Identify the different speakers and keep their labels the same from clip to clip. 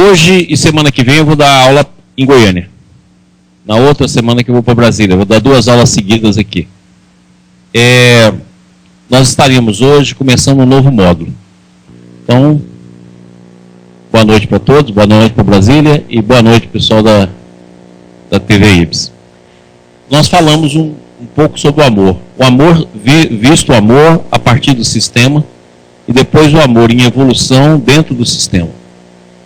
Speaker 1: Hoje e semana que vem eu vou dar aula em Goiânia. Na outra semana que eu vou para Brasília, eu vou dar 2 aulas seguidas aqui. Nós estaríamos hoje começando um novo módulo. Então, boa noite para todos, boa noite para Brasília e boa noite, pessoal da TV IBS. Nós falamos um pouco sobre o amor. O amor, visto o amor a partir do sistema e depois o amor em evolução dentro do sistema.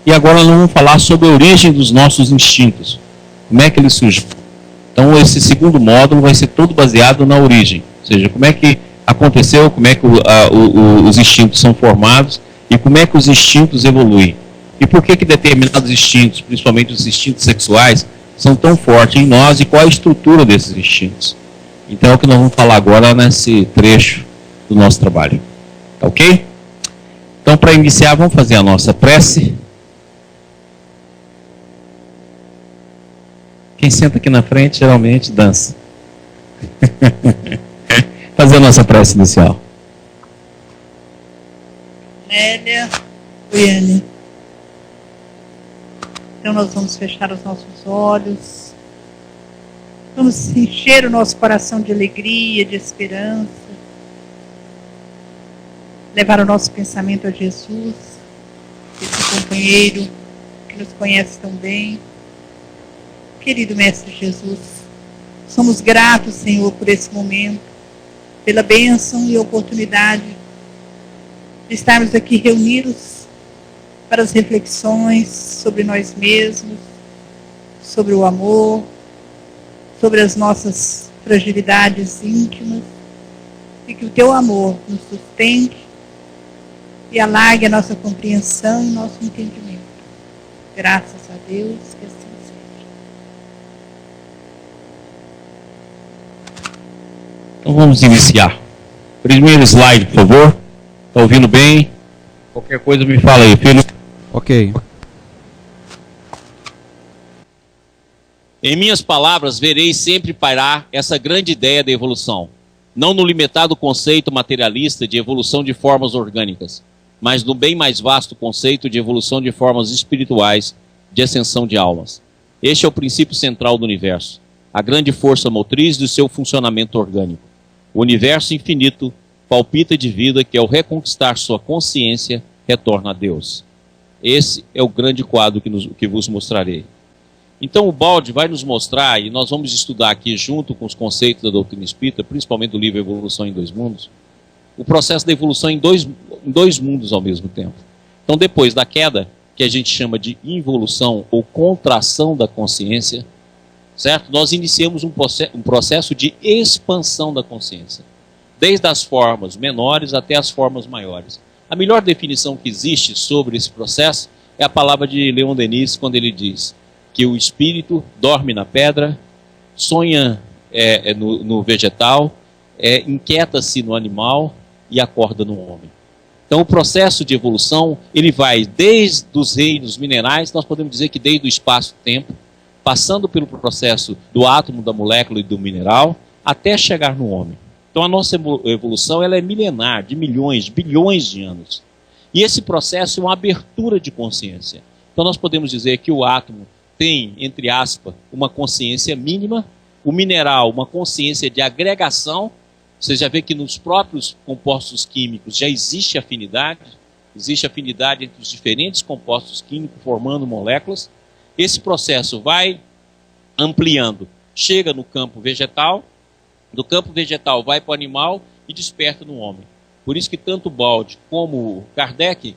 Speaker 1: E agora nós vamos falar sobre a origem dos nossos instintos. Como é que eles surgem? Então esse segundo módulo vai ser todo baseado na origem. Ou seja, como é que aconteceu, como é que os instintos são formados e como é que os instintos evoluem. E por que determinados instintos, principalmente os instintos sexuais, são tão fortes em nós e qual a estrutura desses instintos. Então é o que nós vamos falar agora nesse trecho do nosso trabalho. Tá ok? Então para iniciar, vamos fazer a nossa prece. Quem senta aqui na frente geralmente dança. Fazer a nossa prece inicial.
Speaker 2: Nélia, Goiânia. Então nós vamos fechar os nossos olhos. Vamos encher o nosso coração de alegria, de esperança. Levar o nosso pensamento a Jesus, esse companheiro que nos conhece tão bem. Querido Mestre Jesus, somos gratos, Senhor, por esse momento, pela bênção e oportunidade de estarmos aqui reunidos para as reflexões sobre nós mesmos, sobre o amor, sobre as nossas fragilidades íntimas, e que o Teu amor nos sustente e alargue a nossa compreensão e nosso entendimento. Graças a Deus, que assim seja.
Speaker 1: Então vamos iniciar. Primeiro slide, por favor. Está ouvindo bem? Qualquer coisa me fala aí, filho.
Speaker 3: Ok.
Speaker 4: Em minhas palavras, vereis sempre pairar essa grande ideia da evolução, não no limitado conceito materialista de evolução de formas orgânicas, mas no bem mais vasto conceito de evolução de formas espirituais, de ascensão de almas. Este é o princípio central do universo, a grande força motriz do seu funcionamento orgânico. O universo infinito palpita de vida que, ao reconquistar sua consciência, retorna a Deus. Esse é o grande quadro que vos mostrarei. Então o Baldi vai nos mostrar, e nós vamos estudar aqui junto com os conceitos da doutrina espírita, principalmente do livro Evolução em Dois Mundos, o processo da evolução em dois mundos ao mesmo tempo. Então depois da queda, que a gente chama de involução ou contração da consciência, certo? Nós iniciamos um processo de expansão da consciência, desde as formas menores até as formas maiores. A melhor definição que existe sobre esse processo é a palavra de Leon Denis, quando ele diz que o espírito dorme na pedra, sonha no vegetal, inquieta-se no animal e acorda no homem. Então o processo de evolução, ele vai desde os reinos minerais, nós podemos dizer que desde o espaço-tempo, passando pelo processo do átomo, da molécula e do mineral, até chegar no homem. Então a nossa evolução ela é milenar, de milhões, bilhões de anos. E esse processo é uma abertura de consciência. Então nós podemos dizer que o átomo tem, entre aspas, uma consciência mínima, o mineral uma consciência de agregação. Você já vê que nos próprios compostos químicos já existe afinidade entre os diferentes compostos químicos formando moléculas. Esse processo vai ampliando, chega no campo vegetal, do campo vegetal vai para o animal e desperta no homem. Por isso que tanto Baldi como Kardec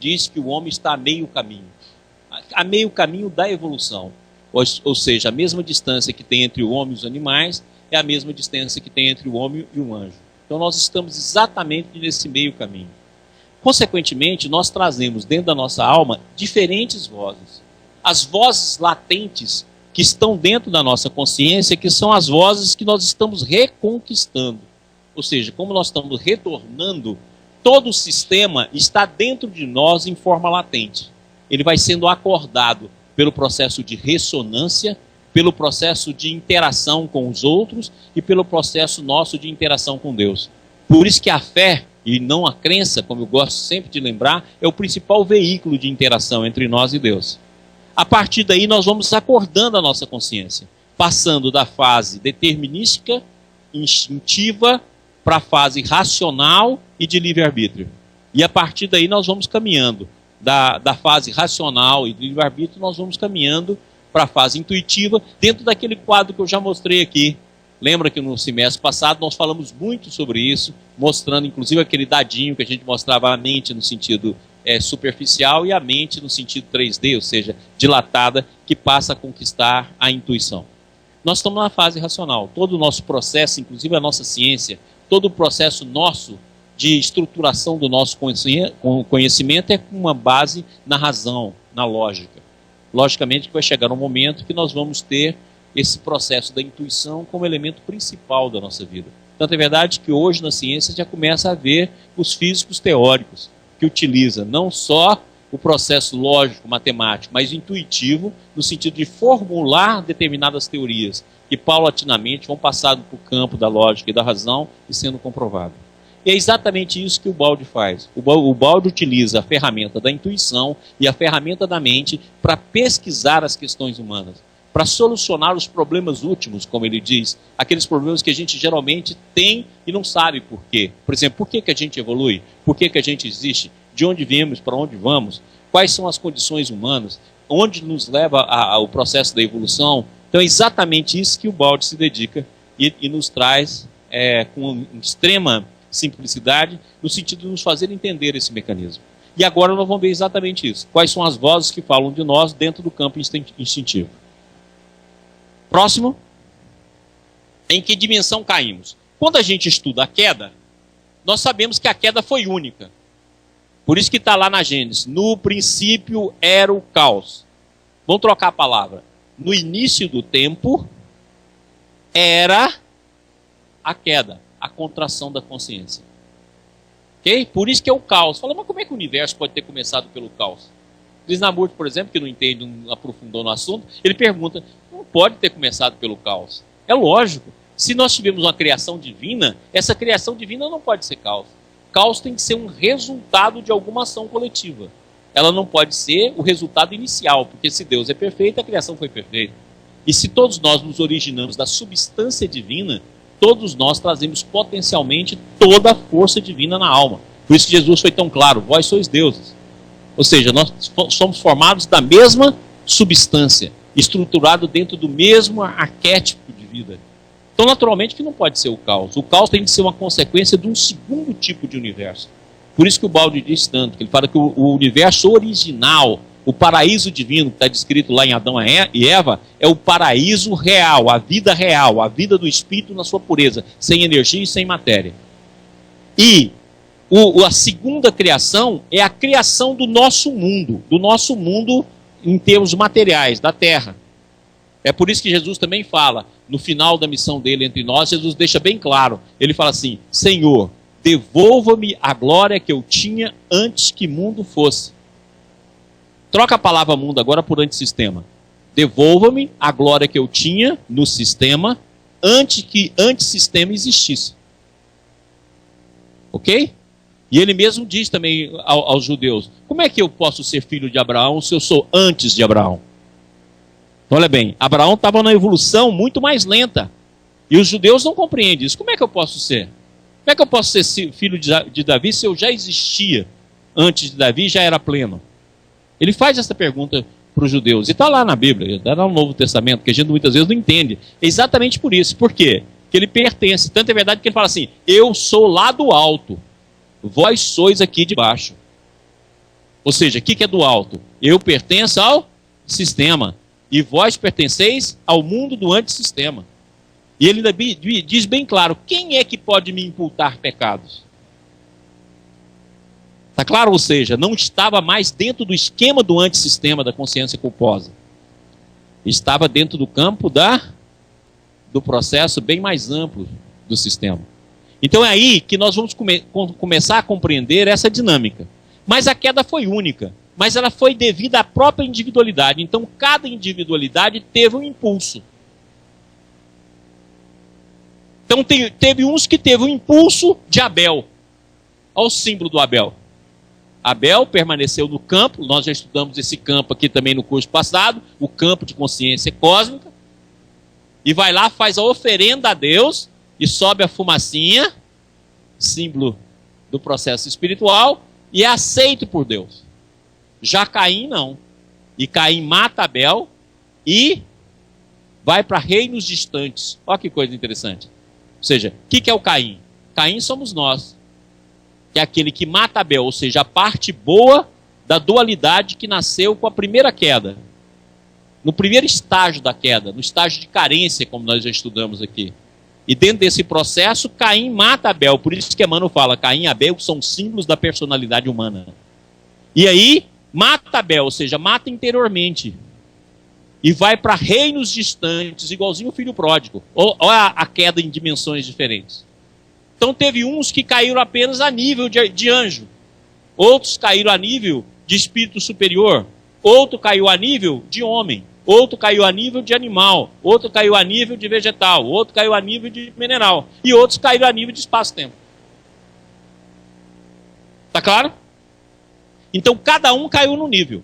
Speaker 4: diz que o homem está a meio caminho. A meio caminho da evolução. Ou seja, a mesma distância que tem entre o homem e os animais é a mesma distância que tem entre o homem e um anjo. Então nós estamos exatamente nesse meio caminho. Consequentemente, nós trazemos dentro da nossa alma diferentes vozes. As vozes latentes que estão dentro da nossa consciência, que são as vozes que nós estamos reconquistando. Ou seja, como nós estamos retornando, todo o sistema está dentro de nós em forma latente. Ele vai sendo acordado pelo processo de ressonância, pelo processo de interação com os outros e pelo processo nosso de interação com Deus. Por isso que a fé e não a crença, como eu gosto sempre de lembrar, é o principal veículo de interação entre nós e Deus. A partir daí nós vamos acordando a nossa consciência, passando da fase determinística, instintiva, para a fase racional e de livre-arbítrio. E a partir daí nós vamos caminhando. Da fase racional e de livre-arbítrio, nós vamos caminhando para a fase intuitiva, dentro daquele quadro que eu já mostrei aqui. Lembra que no semestre passado nós falamos muito sobre isso, mostrando inclusive aquele dadinho que a gente mostrava a mente no sentido superficial e a mente no sentido 3D, ou seja, dilatada, que passa a conquistar a intuição. Nós estamos na fase racional. Todo o nosso processo, inclusive a nossa ciência, todo o processo nosso de estruturação do nosso conhecimento é com uma base na razão, na lógica. Logicamente que vai chegar um momento que nós vamos ter esse processo da intuição como elemento principal da nossa vida. Tanto é verdade que hoje na ciência já começa a ver os físicos teóricos que utilizam não só o processo lógico, matemático, mas intuitivo, no sentido de formular determinadas teorias que paulatinamente vão passando para o campo da lógica e da razão e sendo comprovado. E é exatamente isso que o Baldi faz. O Baldi utiliza a ferramenta da intuição e a ferramenta da mente para pesquisar as questões humanas, para solucionar os problemas últimos, como ele diz, aqueles problemas que a gente geralmente tem e não sabe por quê. Por exemplo, por que a gente evolui? Por que a gente existe? De onde viemos? Para onde vamos? Quais são as condições humanas? Onde nos leva o processo da evolução? Então é exatamente isso que o Baldi se dedica e nos traz com extrema simplicidade, no sentido de nos fazer entender esse mecanismo. E agora nós vamos ver exatamente isso. Quais são as vozes que falam de nós dentro do campo instintivo. Próximo. Em que dimensão caímos? Quando a gente estuda a queda, nós sabemos que a queda foi única. Por isso que está lá na Gênesis. No princípio era o caos. Vamos trocar a palavra. No início do tempo era a queda, a contração da consciência. Ok? Por isso que é o caos. Fala, mas como é que o universo pode ter começado pelo caos? Krishnamurti, por exemplo, que não entende, não aprofundou no assunto, ele pergunta, não pode ter começado pelo caos. É lógico. Se nós tivermos uma criação divina, essa criação divina não pode ser caos. Caos tem que ser um resultado de alguma ação coletiva. Ela não pode ser o resultado inicial, porque se Deus é perfeito, a criação foi perfeita. E se todos nós nos originamos da substância divina, todos nós trazemos potencialmente toda a força divina na alma. Por isso que Jesus foi tão claro, vós sois deuses. Ou seja, nós somos formados da mesma substância, estruturado dentro do mesmo arquétipo de vida. Então, naturalmente, que não pode ser o caos. O caos tem de ser uma consequência de um segundo tipo de universo. Por isso que o Baldi diz tanto, que ele fala que o universo original, o paraíso divino que está descrito lá em Adão e Eva, é o paraíso real, a vida do espírito na sua pureza, sem energia e sem matéria. E a segunda criação é a criação do nosso mundo em termos materiais, da terra. É por isso que Jesus também fala, no final da missão dele entre nós, Jesus deixa bem claro, ele fala assim, Senhor, devolva-me a glória que eu tinha antes que mundo fosse. Troca a palavra mundo agora por antissistema. Devolva-me a glória que eu tinha no sistema antes que antissistema existisse. Ok? E ele mesmo diz também aos judeus, como é que eu posso ser filho de Abraão se eu sou antes de Abraão? Olha bem, Abraão estava na evolução muito mais lenta. E os judeus não compreendem isso. Como é que eu posso ser? Como é que eu posso ser filho de Davi se eu já existia antes de Davi e já era pleno? Ele faz essa pergunta para os judeus. E está lá na Bíblia, está lá no Novo Testamento, que a gente muitas vezes não entende. É exatamente por isso. Por quê? Que ele pertence. Tanto é verdade que ele fala assim, eu sou lá do alto, vós sois aqui de baixo. Ou seja, o que é do alto? Eu pertenço ao sistema. E vós pertenceis ao mundo do antissistema. E ele ainda diz bem claro, quem é que pode me imputar pecados? Está claro? Ou seja, não estava mais dentro do esquema do antissistema da consciência culposa. Estava dentro do campo do processo bem mais amplo do sistema. Então é aí que nós vamos começar a compreender essa dinâmica. Mas a queda foi única. Mas ela foi devida à própria individualidade. Então, cada individualidade teve um impulso. Então, teve uns que teve o impulso de Abel. Olha o símbolo do Abel. Abel permaneceu no campo, nós já estudamos esse campo aqui também no curso passado, o campo de consciência cósmica, e vai lá, faz a oferenda a Deus, e sobe a fumacinha, símbolo do processo espiritual, e é aceito por Deus. Já Caim não. E Caim mata Abel e vai para reinos distantes. Olha que coisa interessante. Ou seja, o que é o Caim? Caim somos nós. Que é aquele que mata Abel, ou seja, a parte boa da dualidade que nasceu com a primeira queda. No primeiro estágio da queda, no estágio de carência, como nós já estudamos aqui. E dentro desse processo, Caim mata Abel. Por isso que Emmanuel fala, Caim e Abel são símbolos da personalidade humana. E aí, mata Abel, ou seja, mata interiormente. E vai para reinos distantes, igualzinho o filho pródigo. Olha a queda em dimensões diferentes. Então teve uns que caíram apenas a nível de anjo. Outros caíram a nível de espírito superior. Outro caiu a nível de homem. Outro caiu a nível de animal. Outro caiu a nível de vegetal. Outro caiu a nível de mineral. E outros caíram a nível de espaço-tempo. Tá claro? Então cada um caiu no nível.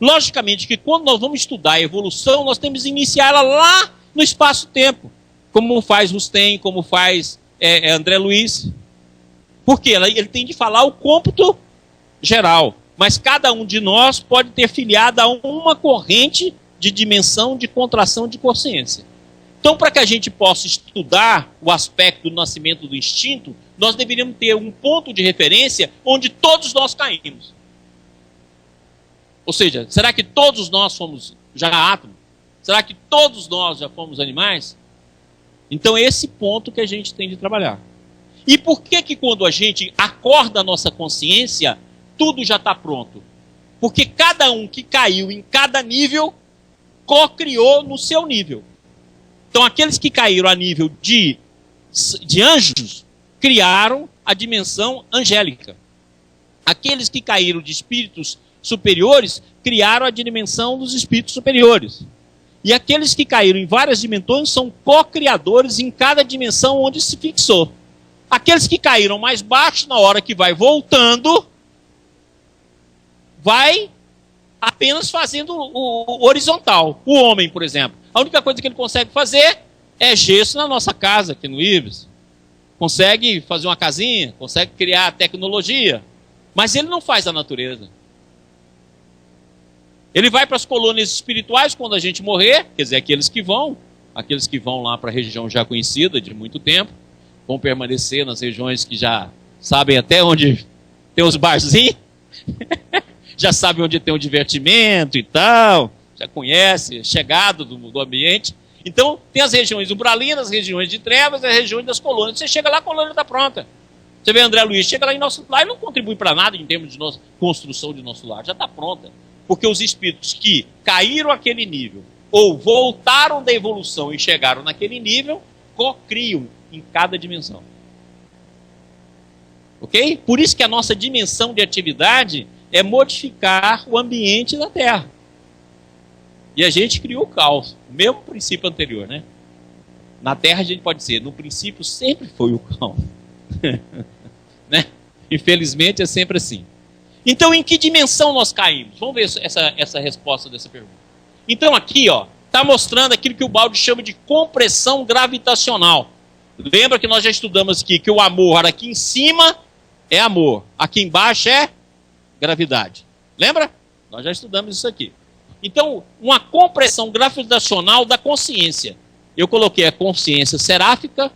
Speaker 4: Logicamente que quando nós vamos estudar a evolução, nós temos que iniciar ela lá no espaço-tempo. Como faz Rustem, como faz André Luiz. Porque ele tem de falar o cômputo geral. Mas cada um de nós pode ter filiado a uma corrente de dimensão de contração de consciência. Então, para que a gente possa estudar o aspecto do nascimento do instinto, nós deveríamos ter um ponto de referência onde todos nós caímos. Ou seja, será que todos nós fomos já átomos? Será que todos nós já fomos animais? Então, esse ponto que a gente tem de trabalhar. E por que quando a gente acorda a nossa consciência, tudo já está pronto? Porque cada um que caiu em cada nível, co-criou no seu nível. Então, aqueles que caíram a nível de anjos, criaram a dimensão angélica. Aqueles que caíram de espíritos superiores, criaram a dimensão dos espíritos superiores. E aqueles que caíram em várias dimensões são co-criadores em cada dimensão onde se fixou. Aqueles que caíram mais baixo, na hora que vai voltando, vai apenas fazendo o horizontal. O homem, por exemplo, a única coisa que ele consegue fazer é gesso na nossa casa, aqui no Ibis. Consegue fazer uma casinha, consegue criar tecnologia, mas ele não faz a natureza. Ele vai para as colônias espirituais quando a gente morrer, quer dizer, aqueles que vão lá para a região já conhecida de muito tempo, vão permanecer nas regiões que já sabem até onde tem os barzinhos, já sabem onde tem o divertimento e tal, já conhece, chegado do ambiente. Então, tem as regiões umbralinas, as regiões de trevas, as regiões das colônias. Você chega lá, a colônia está pronta. Você vê André Luiz, chega lá em nosso lar e não contribui para nada em termos de construção de nosso lar, já está pronta. Porque os espíritos que caíram àquele nível, ou voltaram da evolução e chegaram naquele nível, co-criam em cada dimensão. Ok? Por isso que a nossa dimensão de atividade é modificar o ambiente da Terra. E a gente criou o caos, o mesmo princípio anterior, né? Na Terra a gente pode dizer, no princípio sempre foi o caos. Né? Infelizmente é sempre assim. Então, em que dimensão nós caímos? Vamos ver essa resposta dessa pergunta. Então, aqui, ó, está mostrando aquilo que o Baldi chama de compressão gravitacional. Lembra que nós já estudamos aqui que o amor aqui em cima é amor, aqui embaixo é gravidade. Lembra? Nós já estudamos isso aqui. Então, uma compressão gravitacional da consciência. Eu coloquei a consciência seráfica,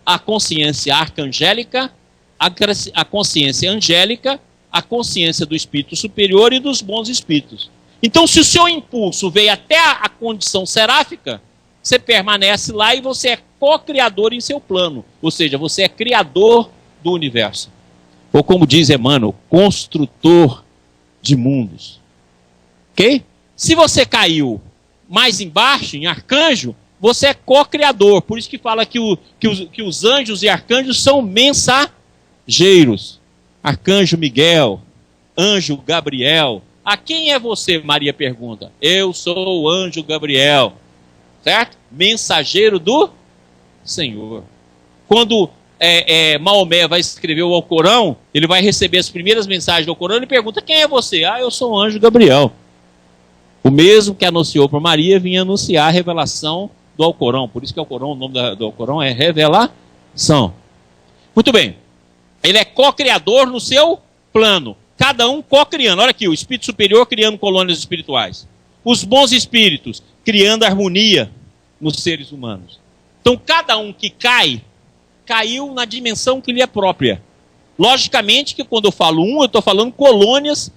Speaker 4: a consciência arcangélica, a consciência angélica, a consciência do espírito superior e dos bons espíritos. Então, se o seu impulso veio até a condição seráfica, você permanece lá e você é co-criador em seu plano. Ou seja, você é criador do universo. Ou como diz Emmanuel, construtor de mundos. Ok? Se você caiu mais embaixo, em arcanjo, você é co-criador. Por isso que fala que os anjos e arcanjos são mensageiros. Arcanjo Miguel, anjo Gabriel. A quem é você? Maria pergunta. Eu sou o anjo Gabriel. Certo? Mensageiro do Senhor. Quando Maomé vai escrever o Alcorão, ele vai receber as primeiras mensagens do Alcorão e pergunta: quem é você? Ah, eu sou o anjo Gabriel. O mesmo que anunciou para Maria vinha anunciar a revelação do Alcorão. Por isso que o nome do Alcorão é revelação. Muito bem. Ele é co-criador no seu plano. Cada um co-criando. Olha aqui, o espírito superior criando colônias espirituais. Os bons espíritos criando harmonia nos seres humanos. Então, cada um que caiu na dimensão que lhe é própria. Logicamente que quando eu falo eu estou falando colônias,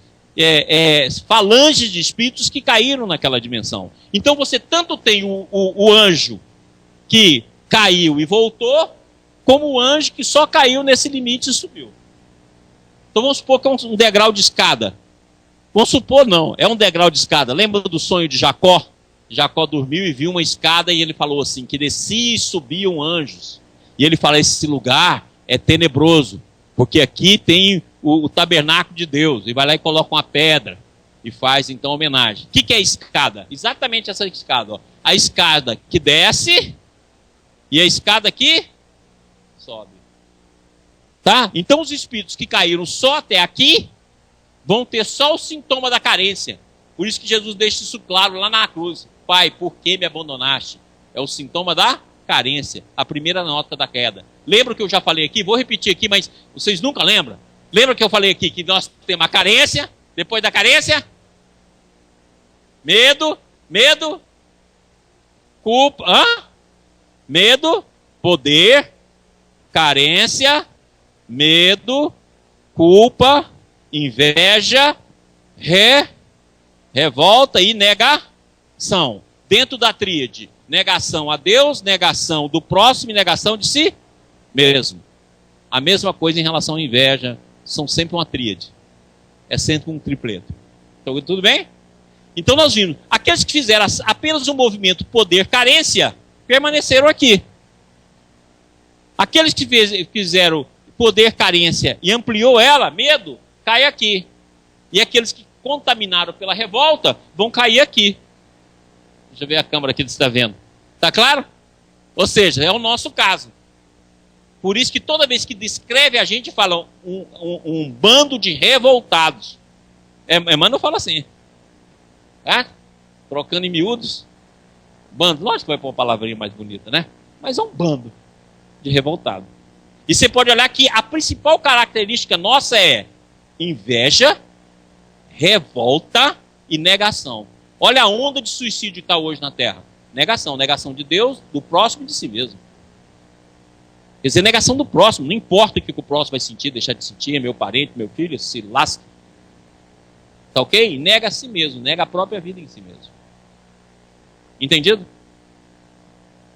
Speaker 4: falanges de espíritos que caíram naquela dimensão. Então você tanto tem o anjo que caiu e voltou, como o anjo que só caiu nesse limite e subiu. Então vamos supor que é um degrau de escada. Vamos supor não, é um degrau de escada. Lembra do sonho de Jacó? Jacó dormiu e viu uma escada e ele falou assim, que descia e subiam anjos. E ele fala, esse lugar é tenebroso, porque aqui tem o tabernáculo de Deus. E vai lá e coloca uma pedra e faz então homenagem. O que é a escada? Exatamente essa escada. Ó. A escada que desce e a escada que sobe. Tá? Então os espíritos que caíram só até aqui vão ter só o sintoma da carência. Por isso que Jesus deixa isso claro lá na cruz. Pai, por que me abandonaste? É o sintoma da carência, a primeira nota da queda. Lembra que eu já falei aqui? Vou repetir aqui, mas vocês nunca lembram? Lembra que eu falei aqui que nós temos a carência, depois da carência? Medo, culpa, medo, poder, carência, medo, culpa, inveja, revolta e negação. Dentro da tríade, negação a Deus, negação do próximo e negação de si mesmo. A mesma coisa em relação à inveja, são sempre uma tríade. É sempre um tripleto. Então, tudo bem? Então nós vimos, aqueles que fizeram apenas um movimento poder, carência, permaneceram aqui. Aqueles que fizeram poder, carência e ampliou ela, medo, cai aqui. E aqueles que contaminaram pela revolta, vão cair aqui. Deixa eu ver a câmera aqui, você está vendo. Está claro? Ou seja, é o nosso caso. Por isso que toda vez que descreve a gente, fala um bando de revoltados. Emmanuel fala assim. Trocando em miúdos. Bando, lógico que vai pôr uma palavrinha mais bonita, né? Mas é um bando de revoltados. E você pode olhar que a principal característica nossa é inveja, revolta e negação. Olha a onda de suicídio que está hoje na Terra. Negação de Deus, do próximo e de si mesmo. Quer dizer, negação do próximo. Não importa o que o próximo vai sentir, deixar de sentir, é meu parente, meu filho, se lasca. Tá ok? Nega a si mesmo, nega a própria vida em si mesmo. Entendido?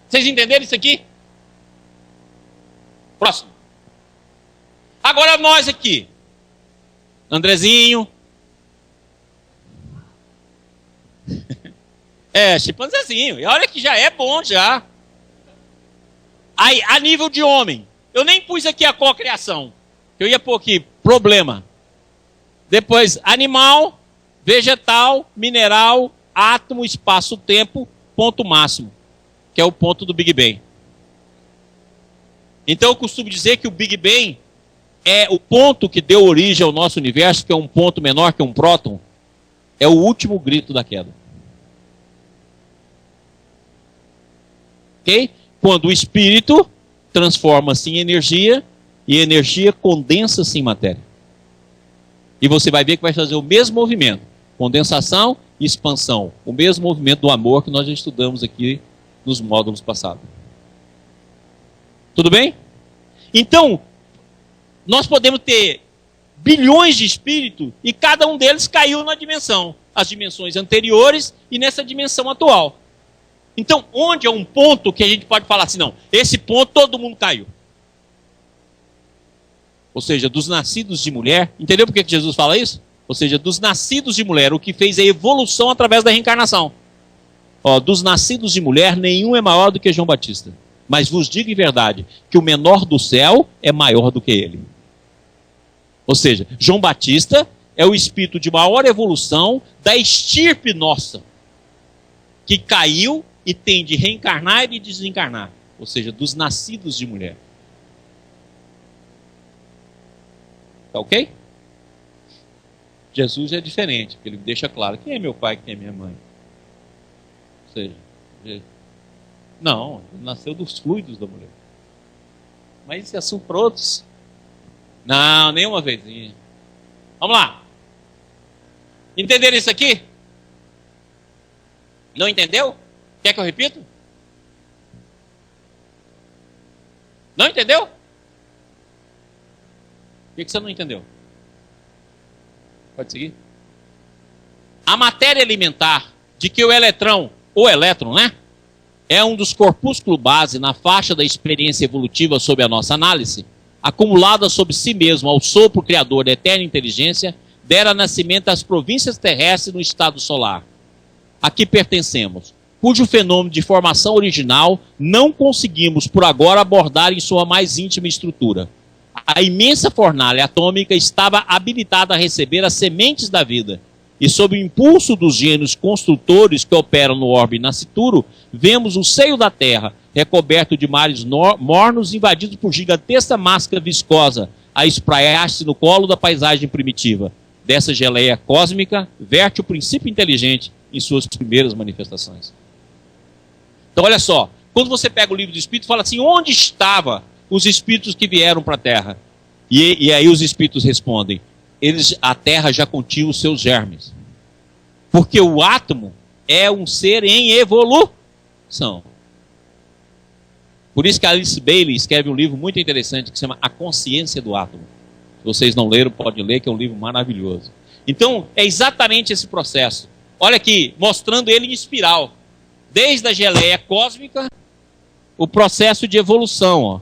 Speaker 4: Vocês entenderam isso aqui? Próximo. Agora nós aqui. Andrezinho. Chimpanzezinho. E olha que já é bom já. Aí, a nível de homem, eu nem pus aqui a cocriação. Eu ia pôr aqui, problema. Depois, animal, vegetal, mineral, átomo, espaço, tempo, ponto máximo. Que é o ponto do Big Bang. Então eu costumo dizer que o Big Bang é o ponto que deu origem ao nosso universo, que é um ponto menor que um próton. É o último grito da queda. Ok? Quando o espírito transforma-se em energia, e a energia condensa-se em matéria. E você vai ver que vai fazer o mesmo movimento. Condensação e expansão. O mesmo movimento do amor que nós já estudamos aqui nos módulos passados. Tudo bem? Então, nós podemos ter bilhões de espíritos e cada um deles caiu na dimensão. As dimensões anteriores e nessa dimensão atual. Então, onde é um ponto que a gente pode falar assim, não, esse ponto todo mundo caiu. Ou seja, dos nascidos de mulher, entendeu por que Jesus fala isso? Ou seja, dos nascidos de mulher, o que fez a evolução através da reencarnação. Dos nascidos de mulher, nenhum é maior do que João Batista. Mas vos digo em verdade, que o menor do céu é maior do que ele. Ou seja, João Batista é o espírito de maior evolução da estirpe nossa, que caiu e tem de reencarnar e de desencarnar. Ou seja, dos nascidos de mulher. Tá ok? Jesus é diferente, porque ele deixa claro quem é meu pai, quem é minha mãe. Ou seja, não, ele nasceu dos fluidos da mulher. Mas esse assunto para outros? Não, nenhuma vezinha. Vamos lá. Entenderam isso aqui? Não entendeu? Quer que eu repita? Não entendeu? O que você não entendeu? Pode seguir? A matéria alimentar de que o elétron, né? É um dos corpúsculos base na faixa da experiência evolutiva sob a nossa análise, acumulada sobre si mesmo ao sopro criador da eterna inteligência, dera nascimento às províncias terrestres no estado solar, a que pertencemos, cujo fenômeno de formação original não conseguimos por agora abordar em sua mais íntima estrutura. A imensa fornalha atômica estava habilitada a receber as sementes da vida, e sob o impulso dos gênios construtores que operam no orbe nascituro, vemos o seio da Terra, recoberto de mares mornos, invadidos por gigantesca máscara viscosa, a espraiar-se no colo da paisagem primitiva. Dessa geleia cósmica, verte o princípio inteligente em suas primeiras manifestações. Então, olha só, quando você pega o livro do Espírito, fala assim, onde estavam os espíritos que vieram para a Terra? E aí os espíritos respondem, a Terra já continha os seus germes. Porque o átomo é um ser em evolução. Por isso que a Alice Bailey escreve um livro muito interessante que se chama A Consciência do Átomo. Se vocês não leram, pode ler, que é um livro maravilhoso. Então, é exatamente esse processo. Olha aqui, mostrando ele em espiral. Desde a geleia cósmica, o processo de evolução, ó,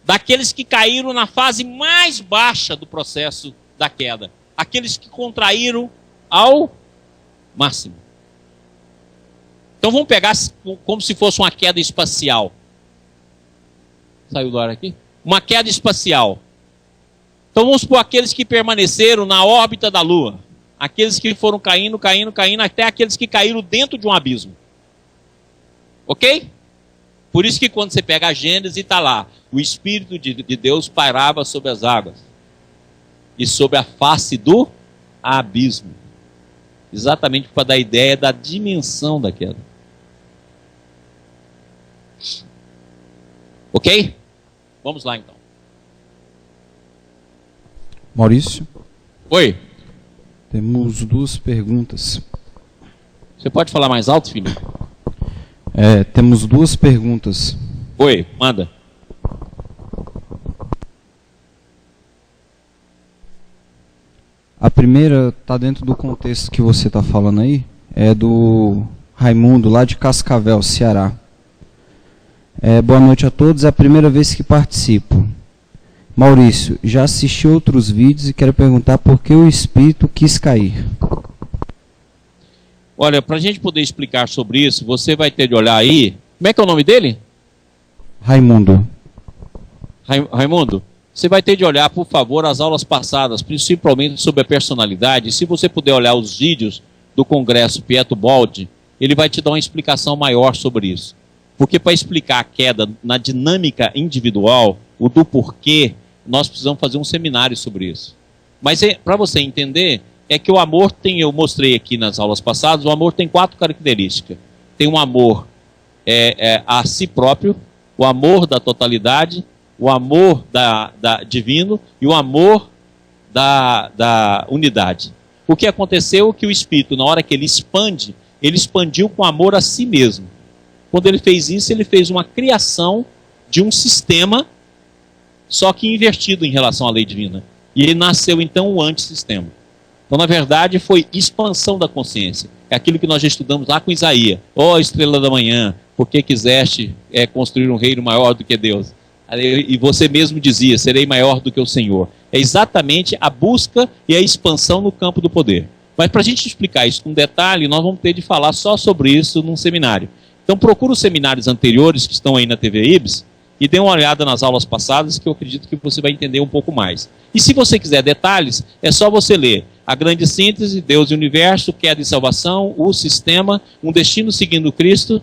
Speaker 4: daqueles que caíram na fase mais baixa do processo da queda. Aqueles que contraíram ao máximo. Então vamos pegar como se fosse uma queda espacial. Saiu do ar aqui? Uma queda espacial. Então vamos supor aqueles que permaneceram na órbita da Lua. Aqueles que foram caindo, até aqueles que caíram dentro de um abismo. Ok? Por isso que quando você pega a Gênesis está lá, o Espírito de Deus pairava sobre as águas e sobre a face do abismo. Exatamente para dar ideia da dimensão da queda. Ok? Vamos lá então.
Speaker 3: Maurício?
Speaker 4: Oi.
Speaker 3: Temos duas perguntas.
Speaker 4: Você pode falar mais alto, filho?
Speaker 3: Temos duas perguntas.
Speaker 4: Oi, manda.
Speaker 3: A primeira está dentro do contexto que você está falando aí. É do Raimundo, lá de Cascavel, Ceará. Boa noite a todos. É a primeira vez que participo. Maurício, já assisti outros vídeos e quero perguntar por que o espírito quis cair.
Speaker 4: Olha, para a gente poder explicar sobre isso, você vai ter de olhar aí. Como é que é o nome dele?
Speaker 3: Raimundo.
Speaker 4: Raimundo, você vai ter de olhar, por favor, as aulas passadas, principalmente sobre a personalidade. Se você puder olhar os vídeos do Congresso Pietro Baldi, ele vai te dar uma explicação maior sobre isso. Porque para explicar a queda na dinâmica individual, o do porquê, nós precisamos fazer um seminário sobre isso. Mas para você entender, é que o amor tem, eu mostrei aqui nas aulas passadas, o amor tem 4 características. Tem um amor a si próprio, o amor da totalidade, o amor divino e o amor da unidade. O que aconteceu é que o Espírito, na hora que ele expande, ele expandiu com amor a si mesmo. Quando ele fez isso, ele fez uma criação de um sistema, só que invertido em relação à lei divina. E ele nasceu, então, um antissistema. Então, na verdade, foi expansão da consciência. É aquilo que nós já estudamos lá com Isaías. Ó estrela da manhã, por que quiseste construir um reino maior do que Deus? E você mesmo dizia, serei maior do que o Senhor. É exatamente a busca e a expansão no campo do poder. Mas para a gente explicar isso com detalhe, nós vamos ter de falar só sobre isso num seminário. Então procura os seminários anteriores que estão aí na TV IBS e dê uma olhada nas aulas passadas que eu acredito que você vai entender um pouco mais. E se você quiser detalhes, é só você ler A Grande Síntese, Deus e o Universo, Queda e Salvação, O Sistema, Um Destino Seguindo Cristo,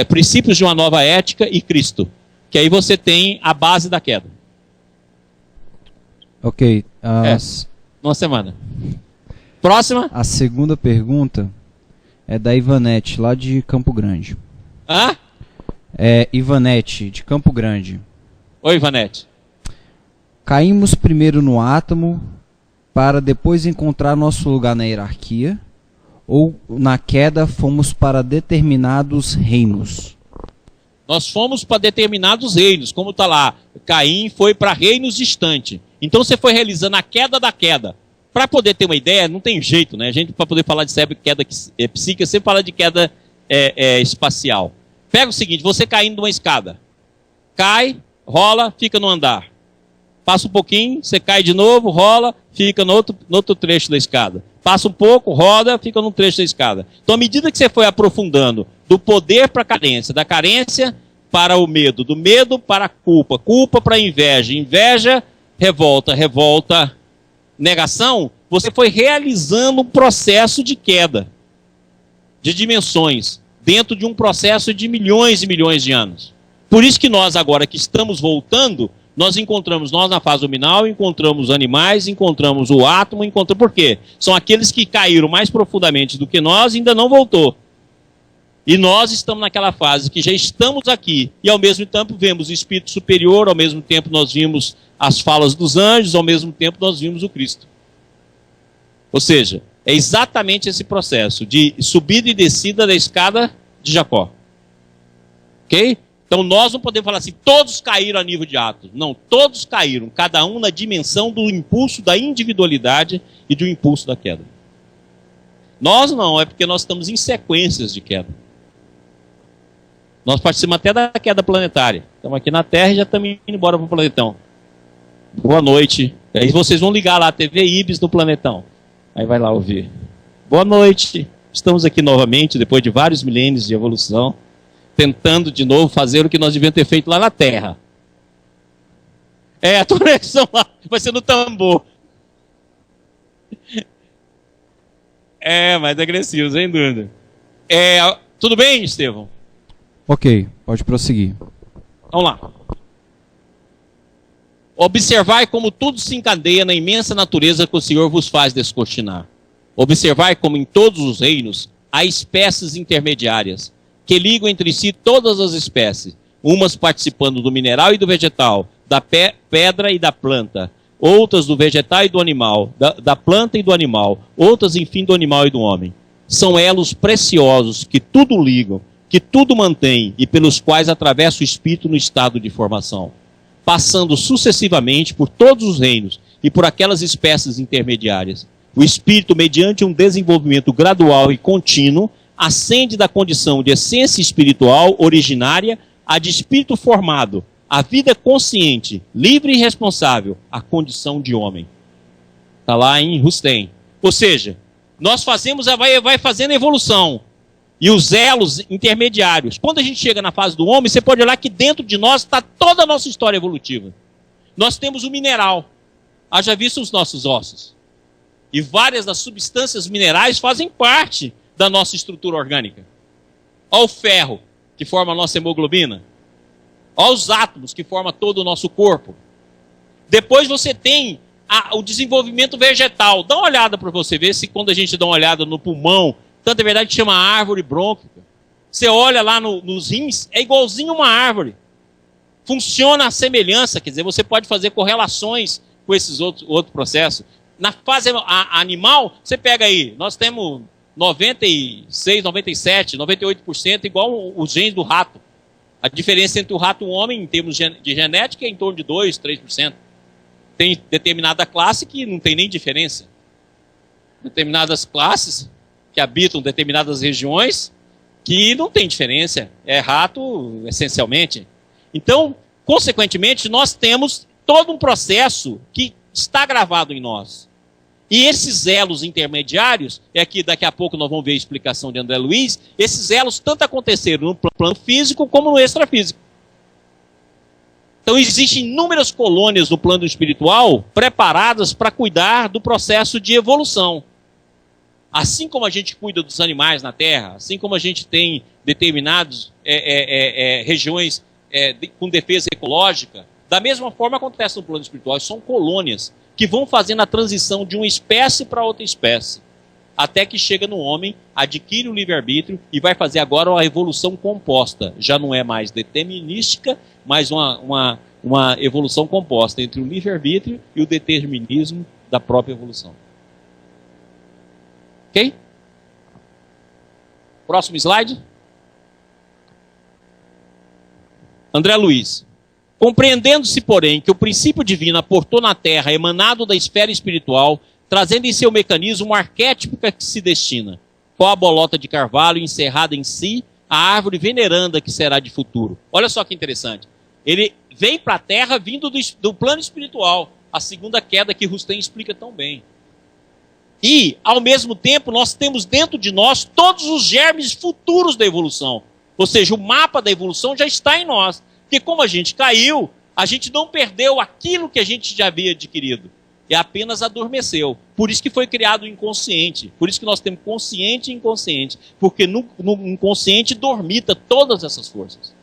Speaker 4: Princípios de uma Nova Ética e Cristo. Que aí você tem a base da queda.
Speaker 3: Ok.
Speaker 4: Uma semana. Próxima.
Speaker 3: A segunda pergunta é da Ivanete, lá de Campo Grande.
Speaker 4: Hã?
Speaker 3: É Ivanete, de Campo Grande.
Speaker 4: Oi, Ivanete.
Speaker 3: Caímos primeiro no átomo para depois encontrar nosso lugar na hierarquia, ou na queda fomos para determinados reinos?
Speaker 4: Nós fomos para determinados reinos, como está lá. Caim foi para reinos distantes. Então você foi realizando a queda da queda. Para poder ter uma ideia, não tem jeito, né? A gente, para poder falar de queda psíquica, sempre fala de queda espacial. Pega o seguinte, você caindo de uma escada. Cai, rola, fica no andar. Passa um pouquinho, você cai de novo, rola, fica no outro trecho da escada. Passa um pouco, roda, fica no trecho da escada. Então, à medida que você foi aprofundando do poder para a carência, da carência para o medo, do medo para a culpa, culpa para a inveja, inveja, revolta, revolta, negação, você foi realizando um processo de queda, de dimensões, dentro de um processo de milhões e milhões de anos. Por isso que nós, agora que estamos voltando, nós encontramos, nós na fase luminal, encontramos animais, encontramos o átomo, por quê? São aqueles que caíram mais profundamente do que nós e ainda não voltou. E nós estamos naquela fase que já estamos aqui, e ao mesmo tempo vemos o Espírito Superior, ao mesmo tempo nós vimos as falas dos anjos, ao mesmo tempo nós vimos o Cristo. Ou seja, é exatamente esse processo de subida e descida da escada de Jacó. Ok? Então nós não podemos falar assim, todos caíram a nível de átomos. Não, todos caíram, cada um na dimensão do impulso da individualidade e do impulso da queda. Nós não, é porque nós estamos em sequências de queda. Nós participamos até da queda planetária. Estamos aqui na Terra e já estamos indo embora para o planetão. Boa noite. Aí vocês vão ligar lá a TV Ibis no planetão. Aí vai lá ouvir. Boa noite. Estamos aqui novamente, depois de vários milênios de evolução, tentando de novo fazer o que nós devíamos ter feito lá na Terra. A conexão lá vai ser no tambor. Mais agressivo, sem dúvida. Tudo bem, Estevão?
Speaker 3: Ok, pode prosseguir.
Speaker 4: Vamos lá. Observai como tudo se encadeia na imensa natureza que o Senhor vos faz descortinar. Observai como em todos os reinos há espécies intermediárias, que ligam entre si todas as espécies, umas participando do mineral e do vegetal, da pedra e da planta, outras do vegetal e do animal, da planta e do animal, outras, enfim, do animal e do homem. São elos preciosos que tudo ligam, que tudo mantém e pelos quais atravessa o espírito no estado de formação, passando sucessivamente por todos os reinos e por aquelas espécies intermediárias. O espírito, mediante um desenvolvimento gradual e contínuo, ascende da condição de essência espiritual originária a de espírito formado, a vida consciente, livre e responsável, a condição de homem. Está lá em Rustem. Ou seja, nós fazemos, vai fazendo evolução. E os elos intermediários. Quando a gente chega na fase do homem, você pode olhar que dentro de nós está toda a nossa história evolutiva. Nós temos o mineral. Haja visto os nossos ossos. E várias das substâncias minerais fazem parte da nossa estrutura orgânica. Olha o ferro, que forma a nossa hemoglobina. Olha os átomos, que formam todo o nosso corpo. Depois você tem o desenvolvimento vegetal. Dá uma olhada para você ver se quando a gente dá uma olhada no pulmão, tanto é verdade que chama árvore brônquica. Você olha lá nos rins, é igualzinho uma árvore. Funciona a semelhança, quer dizer, você pode fazer correlações com esses outros processos. Na fase animal, você pega aí, nós temos 96, 97, 98% igual os genes do rato. A diferença entre o rato e o homem, em termos de genética, é em torno de 2, 3%. Tem determinada classe que não tem nem diferença. Determinadas classes que habitam determinadas regiões que não tem diferença. É rato, essencialmente. Então, consequentemente, nós temos todo um processo que está gravado em nós. E esses elos intermediários, que daqui a pouco nós vamos ver a explicação de André Luiz, esses elos tanto aconteceram no plano físico como no extrafísico. Então existem inúmeras colônias no plano espiritual preparadas para cuidar do processo de evolução. Assim como a gente cuida dos animais na Terra, assim como a gente tem determinadas regiões com defesa ecológica, da mesma forma acontece no plano espiritual. São colônias que vão fazendo a transição de uma espécie para outra espécie, até que chega no homem, adquire o livre-arbítrio e vai fazer agora uma evolução composta. Já não é mais determinística, mas uma evolução composta entre o livre-arbítrio e o determinismo da própria evolução. Ok? Próximo slide. André Luiz. Compreendendo-se, porém, que o princípio divino aportou na Terra, emanado da esfera espiritual, trazendo em seu mecanismo um arquétipo que se destina, qual a bolota de carvalho encerrada em si, a árvore veneranda que será de futuro. Olha só que interessante. Ele vem para a Terra vindo do plano espiritual, a segunda queda que Rustem explica tão bem. E, ao mesmo tempo, nós temos dentro de nós todos os germes futuros da evolução. Ou seja, o mapa da evolução já está em nós. Porque como a gente caiu, a gente não perdeu aquilo que a gente já havia adquirido. E apenas adormeceu. Por isso que foi criado o inconsciente. Por isso que nós temos consciente e inconsciente. Porque no inconsciente dormita todas essas forças.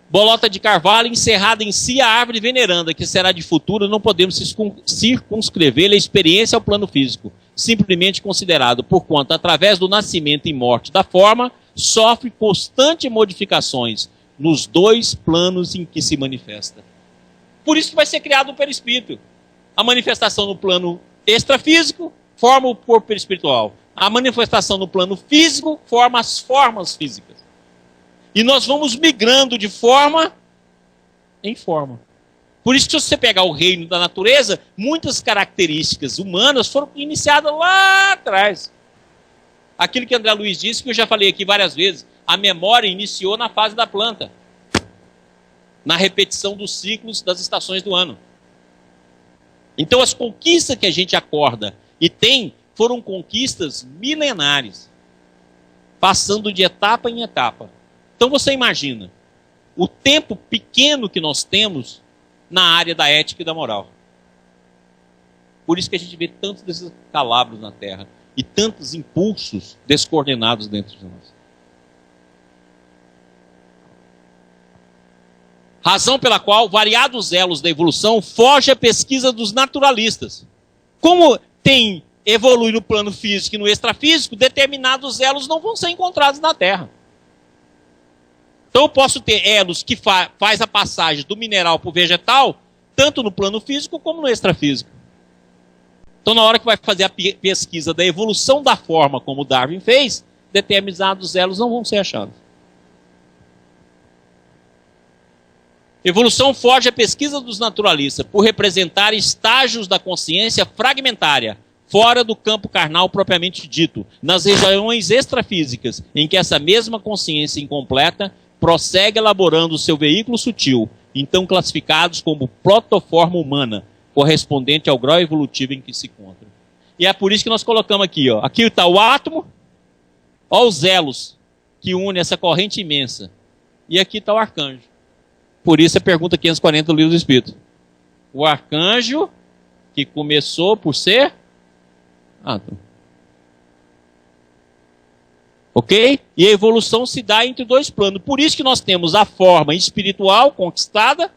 Speaker 4: Bolota de carvalho encerrada em si a árvore veneranda, que será de futuro, não podemos circunscrever a experiência ao plano físico, simplesmente considerado, porquanto, através do nascimento e morte da forma, sofre constantes modificações nos dois planos em que se manifesta. Por isso que vai ser criado o perispírito. A manifestação no plano extrafísico forma o corpo perispiritual. A manifestação no plano físico forma as formas físicas. E nós vamos migrando de forma em forma. Por isso que se você pegar o reino da natureza, muitas características humanas foram iniciadas lá atrás. Aquilo que André Luiz disse, que eu já falei aqui várias vezes, a memória iniciou na fase da planta. Na repetição dos ciclos das estações do ano. Então as conquistas que a gente acorda e tem, foram conquistas milenares. Passando de etapa em etapa. Então você imagina o tempo pequeno que nós temos na área da ética e da moral. Por isso que a gente vê tantos desses calabros na Terra e tantos impulsos descoordenados dentro de nós. Razão pela qual variados elos da evolução foge à pesquisa dos naturalistas. Como tem evolui no plano físico e no extrafísico, determinados elos não vão ser encontrados na Terra. Então eu posso ter elos que faz a passagem do mineral para o vegetal, tanto no plano físico como no extrafísico. Então na hora que vai fazer a pesquisa da evolução da forma, como Darwin fez, determinados elos não vão ser achados. Evolução foge à pesquisa dos naturalistas por representar estágios da consciência fragmentária, fora do campo carnal propriamente dito, nas regiões extrafísicas, em que essa mesma consciência incompleta prossegue elaborando o seu veículo sutil, então classificados como protoforma humana, correspondente ao grau evolutivo em que se encontra. E é por isso que nós colocamos aqui, ó. Aqui está o átomo, ó os elos que unem essa corrente imensa. E aqui está o arcanjo. Por isso a pergunta 540 do Livro do Espírito. O arcanjo que começou por ser átomo. Ok? E a evolução se dá entre dois planos. Por isso que nós temos a forma espiritual conquistada,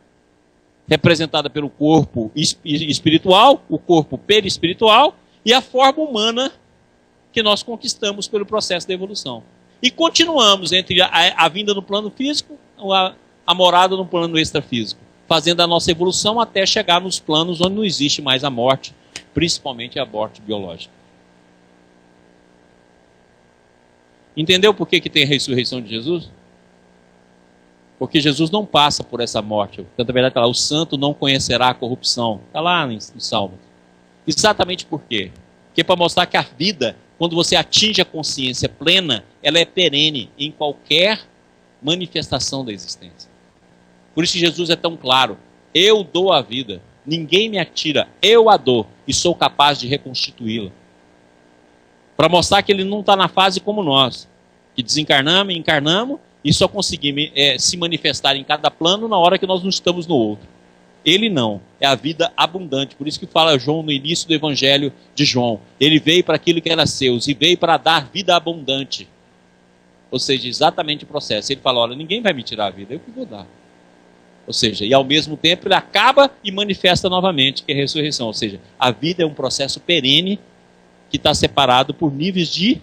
Speaker 4: representada pelo corpo espiritual, o corpo perispiritual, e a forma humana que nós conquistamos pelo processo da evolução. E continuamos entre a vinda no plano físico, a morada no plano extrafísico, fazendo a nossa evolução até chegar nos planos onde não existe mais a morte, principalmente a morte biológica. Entendeu por que tem a ressurreição de Jesus? Porque Jesus não passa por essa morte. Tanto a verdade está lá, o santo não conhecerá a corrupção. Está lá no Salmo. Exatamente por quê? Porque para mostrar que a vida, quando você atinge a consciência plena, ela é perene em qualquer manifestação da existência. Por isso que Jesus é tão claro. Eu dou a vida. Ninguém me atira. Eu a dou. E sou capaz de reconstituí-la. Para mostrar que ele não está na fase como nós, que desencarnamos e encarnamos e só conseguimos se manifestar em cada plano na hora que nós não estamos no outro. Ele não, é a vida abundante. Por isso que fala João no início do Evangelho de João. Ele veio para aquilo que era seus e veio para dar vida abundante. Ou seja, exatamente o processo. Ele fala, olha, ninguém vai me tirar a vida, eu que vou dar. Ou seja, e ao mesmo tempo ele acaba e manifesta novamente, que é a ressurreição. Ou seja, a vida é um processo perene que está separado por níveis de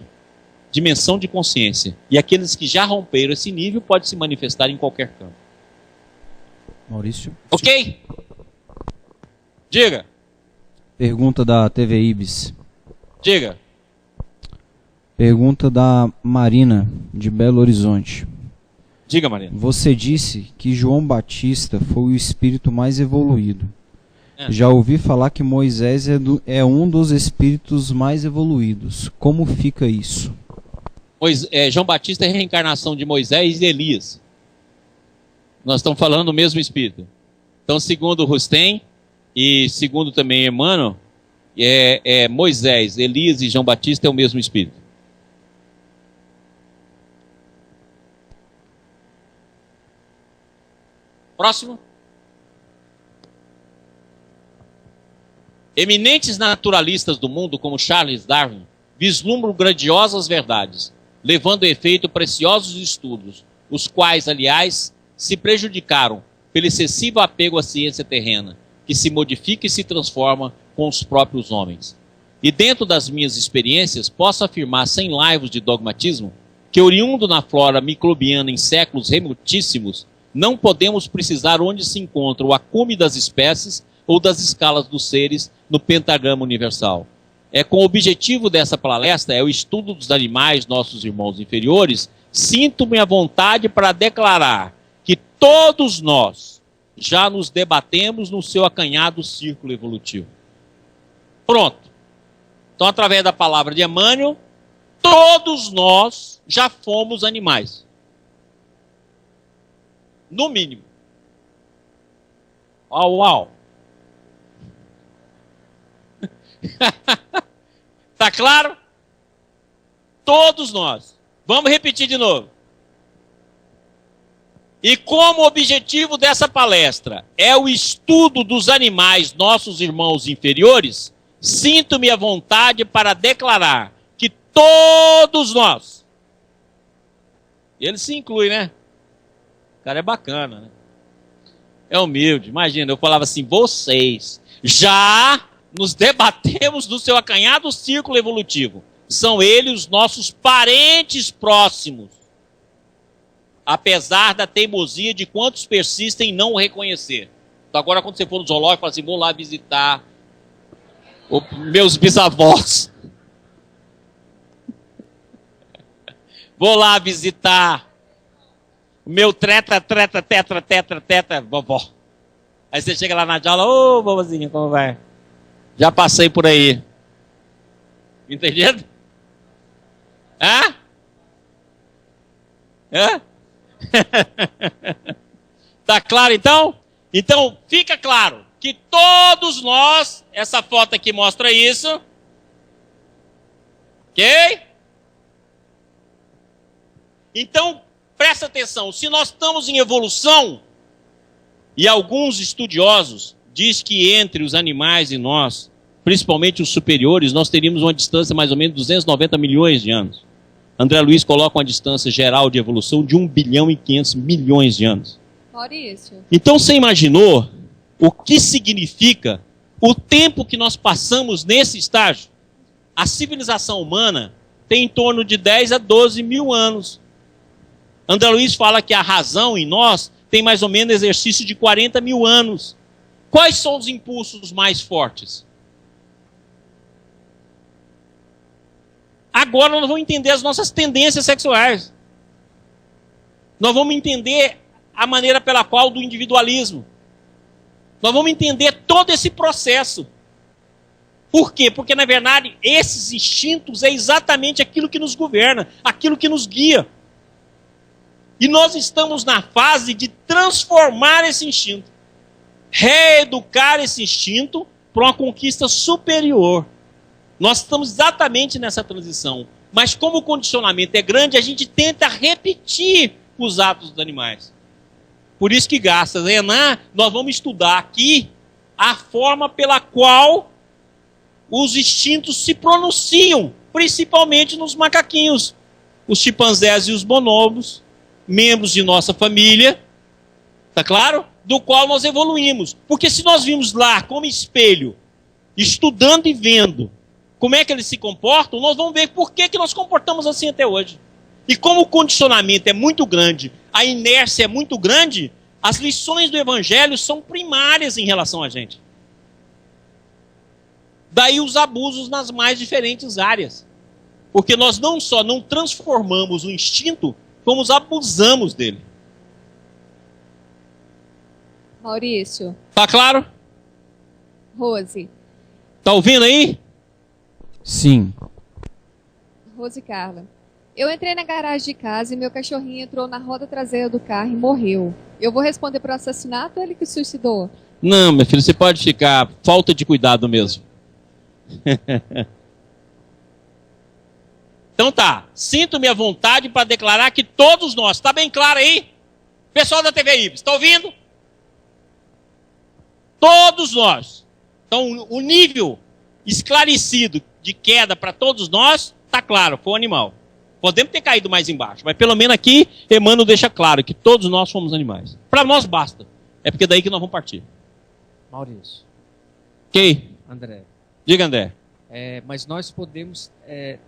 Speaker 4: dimensão de consciência. E aqueles que já romperam esse nível podem se manifestar em qualquer campo.
Speaker 3: Maurício.
Speaker 4: Ok? Diga.
Speaker 3: Pergunta da TV Ibis.
Speaker 4: Diga.
Speaker 3: Pergunta da Marina, de Belo Horizonte.
Speaker 4: Diga, Marina.
Speaker 3: Você disse que João Batista foi o espírito mais evoluído.
Speaker 4: É.
Speaker 3: Já ouvi falar que Moisés é um dos espíritos mais evoluídos. Como fica isso?
Speaker 4: João Batista é a reencarnação de Moisés e Elias. Nós estamos falando do mesmo espírito. Então, segundo Rustem e segundo também Emmanuel, Moisés, Elias e João Batista é o mesmo espírito. Próximo. Eminentes naturalistas do mundo, como Charles Darwin, vislumbram grandiosas verdades, levando a efeito preciosos estudos, os quais, aliás, se prejudicaram pelo excessivo apego à ciência terrena, que se modifica e se transforma com os próprios homens. E dentro das minhas experiências, posso afirmar sem laivos de dogmatismo que, oriundo na flora microbiana em séculos remotíssimos, não podemos precisar onde se encontra o acume das espécies ou das escalas dos seres no pentagrama universal. Com o objetivo dessa palestra, o estudo dos animais, nossos irmãos inferiores, sinto-me à vontade para declarar que todos nós já nos debatemos no seu acanhado círculo evolutivo. Pronto. Então, através da palavra de Emmanuel, todos nós já fomos animais. No mínimo. Uau! Tá claro? Todos nós. Vamos repetir de novo. E como objetivo dessa palestra é o estudo dos animais, nossos irmãos inferiores, sinto-me à vontade para declarar que todos nós, ele se inclui, né? O cara é bacana, né? É humilde. Imagina, eu falava assim, vocês já nos debatemos no seu acanhado círculo evolutivo. São eles os nossos parentes próximos. Apesar da teimosia de quantos persistem em não o reconhecer. Então agora quando você for no zoológico, fala assim, vou lá visitar meus bisavós. Vou lá visitar o meu tetra, vovó. Aí você chega lá na jaula, ô vovozinha, como vai? Já passei por aí. Entendido? Hã? Hã? Tá claro então? Então fica claro que todos nós, essa foto aqui mostra isso. Ok? Então, presta atenção, se nós estamos em evolução, e alguns estudiosos dizem que entre os animais e nós, principalmente os superiores, nós teríamos uma distância mais ou menos de 290 milhões de anos. André Luiz coloca uma distância geral de evolução de 1 bilhão e 500 milhões de anos.
Speaker 5: Maurício.
Speaker 4: Então você imaginou o que significa o tempo que nós passamos nesse estágio? A civilização humana tem em torno de 10 a 12 mil anos. André Luiz fala que a razão em nós tem mais ou menos exercício de 40 mil anos. Quais são os impulsos mais fortes? Agora nós vamos entender as nossas tendências sexuais. Nós vamos entender a maneira pela qual do individualismo. Nós vamos entender todo esse processo. Por quê? Porque, na verdade, esses instintos é exatamente aquilo que nos governa, aquilo que nos guia. E nós estamos na fase de transformar esse instinto. Reeducar esse instinto para uma conquista superior. Nós estamos exatamente nessa transição. Mas como o condicionamento é grande, a gente tenta repetir os atos dos animais. Por isso que graças a Enan, nós vamos estudar aqui a forma pela qual os instintos se pronunciam, principalmente nos macaquinhos, os chimpanzés e os bonobos, membros de nossa família, tá claro? do qual nós evoluímos. Porque se nós vimos lá como espelho, estudando e vendo como é que eles se comportam, nós vamos ver por que nós comportamos assim até hoje. E como o condicionamento é muito grande, a inércia é muito grande, as lições do Evangelho são primárias em relação a gente. Daí os abusos nas mais diferentes áreas. Porque nós não só não transformamos o instinto, como os abusamos dele.
Speaker 5: Maurício.
Speaker 4: Tá claro?
Speaker 5: Rose.
Speaker 4: Tá ouvindo aí?
Speaker 3: Sim.
Speaker 5: Rose Carla. Eu entrei na garagem de casa e meu cachorrinho entrou na roda traseira do carro e morreu. Eu vou responder por assassinato ou ele que se suicidou?
Speaker 4: Não, meu filho, você pode ficar. Falta de cuidado mesmo. Então tá. Sinto-me à vontade para declarar que todos nós, tá bem claro aí? Pessoal da TV Ibis, tá ouvindo? Todos nós. Então o nível esclarecido de queda para todos nós, tá claro, foi um animal. Podemos ter caído mais embaixo, mas pelo menos aqui, Emmanuel deixa claro que todos nós fomos animais. Para nós basta. É porque daí que nós vamos partir.
Speaker 6: Maurício.
Speaker 4: Ok?
Speaker 6: André.
Speaker 4: Diga, André.
Speaker 6: Mas nós podemos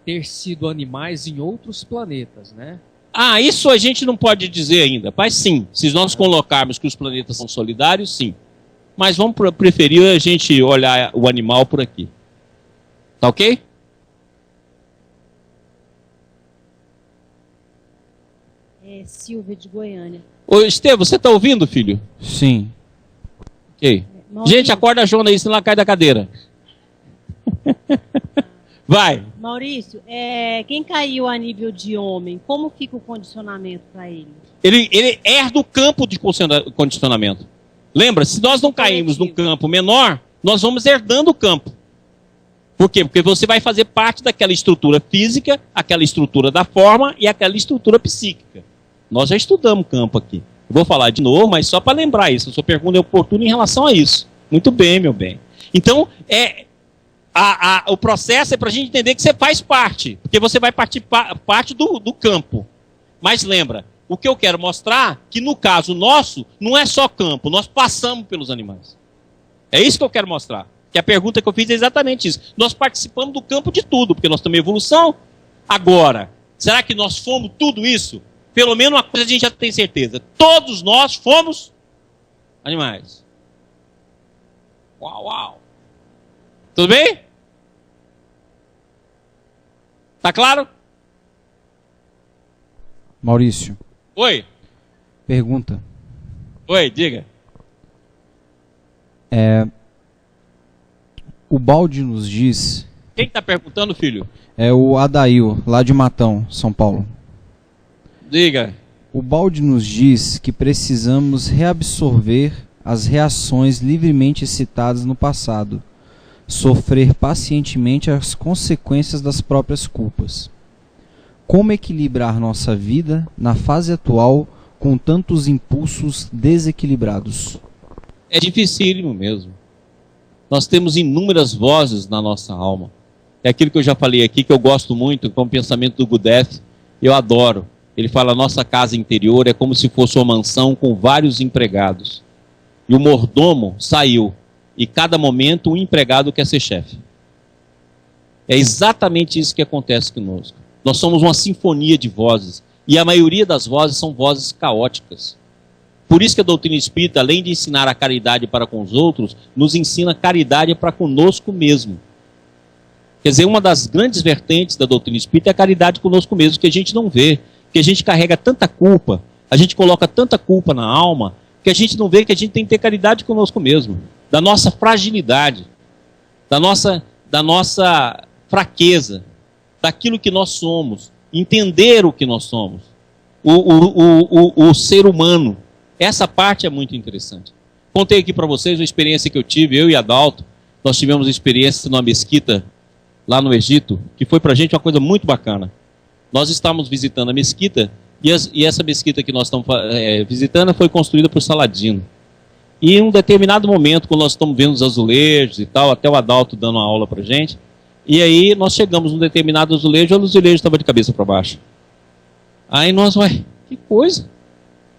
Speaker 6: ter sido animais em outros planetas, né?
Speaker 4: Ah, isso a gente não pode dizer ainda. Mas sim, se nós colocarmos que os planetas são solidários, sim. Mas vamos preferir a gente olhar o animal por aqui. Tá ok?
Speaker 7: Silvia de Goiânia.
Speaker 4: Ô, Estevam, você tá ouvindo, filho?
Speaker 3: Sim.
Speaker 4: Ok.
Speaker 7: Maurício,
Speaker 4: Gente, acorda a Jona aí, senão ela cai da cadeira. Vai.
Speaker 7: Maurício, quem caiu a nível de homem, como fica o condicionamento para ele?
Speaker 4: Ele herda o campo de condicionamento. Lembra? Se nós não caímos num campo menor, nós vamos herdando o campo. Por quê? Porque você vai fazer parte daquela estrutura física, aquela estrutura da forma e aquela estrutura psíquica. Nós já estudamos campo aqui. Eu vou falar de novo, mas só para lembrar isso. A sua pergunta é oportuna em relação a isso. Muito bem, meu bem. Então, o processo é para a gente entender que você faz parte. Porque você vai parte do campo. Mas lembra, o que eu quero mostrar, que no caso nosso, não é só campo. Nós passamos pelos animais. É isso que eu quero mostrar. Que a pergunta que eu fiz é exatamente isso. Nós participamos do campo de tudo, porque nós temos evolução. Agora, será que nós fomos tudo isso? Pelo menos uma coisa a gente já tem certeza. Todos nós fomos animais. Uau, uau. Tudo bem? Tá claro?
Speaker 3: Maurício,
Speaker 4: Oi.
Speaker 3: pergunta.
Speaker 4: Oi, diga.
Speaker 3: O balde nos diz...
Speaker 4: Quem está perguntando, filho?
Speaker 3: É o Adail, lá de Matão, São Paulo.
Speaker 4: Diga.
Speaker 3: O balde nos diz que precisamos reabsorver as reações livremente excitadas no passado, sofrer pacientemente as consequências das próprias culpas. Como equilibrar nossa vida na fase atual com tantos impulsos desequilibrados?
Speaker 4: É dificílimo mesmo. Nós temos inúmeras vozes na nossa alma. É aquilo que eu já falei aqui, que eu gosto muito, com o pensamento do Gudeth, eu adoro. Ele fala, nossa casa interior é como se fosse uma mansão com vários empregados. E o mordomo saiu, e cada momento um empregado quer ser chefe. É exatamente isso que acontece conosco. Nós somos uma sinfonia de vozes, e a maioria das vozes são vozes caóticas. Por isso que a doutrina espírita, além de ensinar a caridade para com os outros, nos ensina a caridade para conosco mesmo. Quer dizer, uma das grandes vertentes da doutrina espírita é a caridade conosco mesmo, que a gente não vê, que a gente carrega tanta culpa, a gente coloca tanta culpa na alma, que a gente não vê que a gente tem que ter caridade conosco mesmo, da nossa fragilidade, da nossa fraqueza, daquilo que nós somos, entender o que nós somos, o ser humano. Essa parte é muito interessante. Contei aqui para vocês uma experiência que eu tive, eu e Adalto, nós tivemos uma experiência numa mesquita lá no Egito, que foi para a gente uma coisa muito bacana. Nós estávamos visitando a mesquita, e essa mesquita que nós estamos visitando foi construída por Saladino. E em um determinado momento, quando nós estamos vendo os azulejos e tal, até o Adalto dando uma aula para a gente, e aí nós chegamos num determinado azulejo, o azulejo estava de cabeça para baixo. Aí nós, ué, que coisa?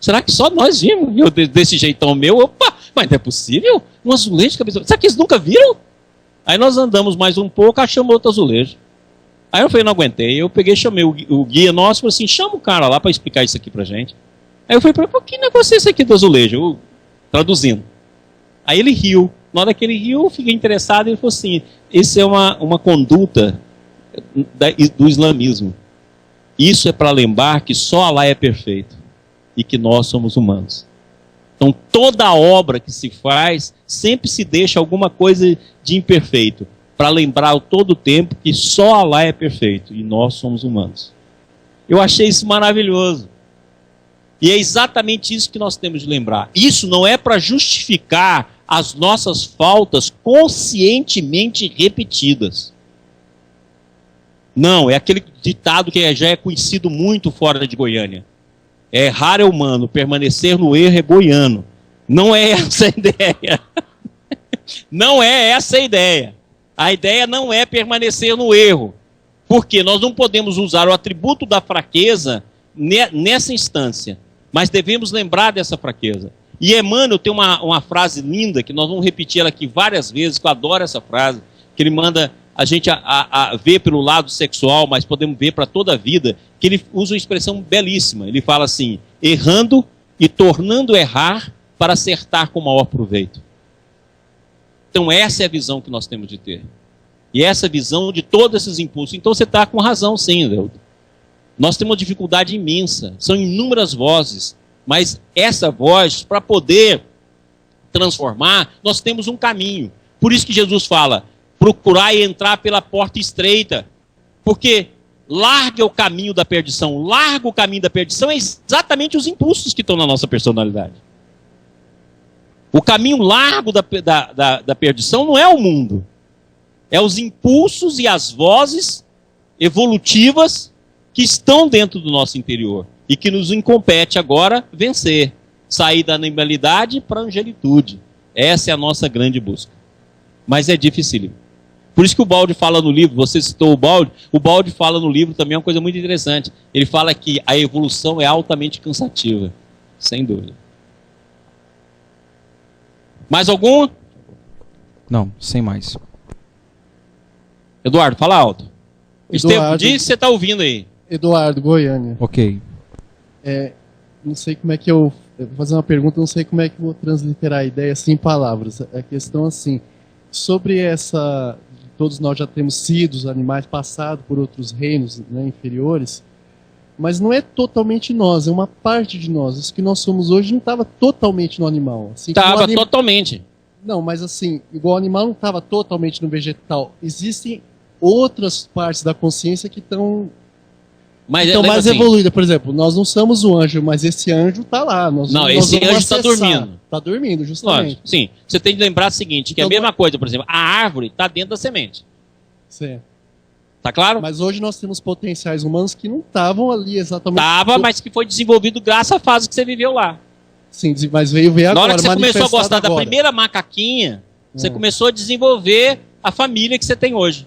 Speaker 4: Será que só nós vimos? Eu, desse jeitão meu, opa, mas não é possível? Um azulejo de cabeça. Será que eles nunca viram? Aí nós andamos mais um pouco, achamos outro azulejo. Aí eu falei, não aguentei. Eu peguei, chamei o guia nosso e falei assim, chama o cara lá para explicar isso aqui pra gente. Aí eu falei para ele, que negócio é esse aqui do azulejo? Eu, traduzindo. Aí ele riu. Na hora que ele riu, eu fiquei interessado e ele falou assim, isso é uma conduta do islamismo. Isso é para lembrar que só Allah é perfeito e que nós somos humanos. Então toda obra que se faz sempre se deixa alguma coisa de imperfeito, para lembrar todo o tempo que só Allah é perfeito e nós somos humanos. Eu achei isso maravilhoso. E é exatamente isso que nós temos de lembrar. Isso não é para justificar as nossas faltas conscientemente repetidas. Não, é aquele ditado que já é conhecido muito fora de Goiânia. Errar é humano, permanecer no erro é goiano. Não é essa a ideia. Não é essa a ideia. A ideia não é permanecer no erro. Porque nós não podemos usar o atributo da fraqueza nessa instância. Mas devemos lembrar dessa fraqueza. E Emmanuel tem uma frase linda, que nós vamos repetir ela aqui várias vezes, que eu adoro essa frase, que ele manda a gente a ver pelo lado sexual, mas podemos ver para toda a vida, que ele usa uma expressão belíssima. Ele fala assim, errando e tornando errar para acertar com maior proveito. Então essa é a visão que nós temos de ter. E essa visão de todos esses impulsos. Então você está com razão sim, Leudo. Nós temos uma dificuldade imensa, são inúmeras vozes, mas essa voz, para poder transformar, nós temos um caminho. Por isso que Jesus fala, procurai entrar pela porta estreita, porque larga o caminho da perdição. Larga o caminho da perdição é exatamente os impulsos que estão na nossa personalidade. O caminho largo da perdição não é o mundo, é os impulsos e as vozes evolutivas que estão dentro do nosso interior e que nos incompete agora vencer, sair da animalidade para a angelitude. Essa é a nossa grande busca. Mas é dificílimo. Por isso que o Baldi fala no livro, você citou o Baldi fala no livro também uma coisa muito interessante. Ele fala que a evolução é altamente cansativa, sem dúvida. Mais algum?
Speaker 3: Não, sem mais.
Speaker 4: Eduardo, fala alto. Estevam,
Speaker 8: Eduardo,
Speaker 4: diz que você está ouvindo aí.
Speaker 8: Eduardo, Goiânia.
Speaker 3: Ok.
Speaker 8: Não sei como é que eu vou fazer uma pergunta, não sei como é que eu vou transliterar a ideia assim em palavras. A questão assim, sobre essa, todos nós já temos sido os animais passados por outros reinos, né, inferiores, mas não é totalmente nós, é uma parte de nós. Isso que nós somos hoje não estava totalmente no animal. Assim,
Speaker 4: Estava totalmente.
Speaker 8: Não, mas assim, igual o animal não estava totalmente no vegetal. Existem outras partes da consciência que estão mais assim, evoluídas. Por exemplo, nós não somos o anjo, mas esse anjo está lá. Nós
Speaker 4: esse anjo está dormindo.
Speaker 8: Está dormindo, justamente.
Speaker 4: Lógico, sim. Você tem que lembrar o seguinte, que então, é a mesma coisa, por exemplo, a árvore está dentro da semente.
Speaker 8: Certo.
Speaker 4: Tá claro?
Speaker 8: Mas hoje nós temos potenciais humanos que não estavam ali exatamente.
Speaker 4: Estava, mas que foi desenvolvido graças à fase que você viveu lá.
Speaker 8: Sim, mas veio ver agora.
Speaker 4: Na hora que você começou a gostar da primeira macaquinha, você começou a desenvolver a família que você tem hoje.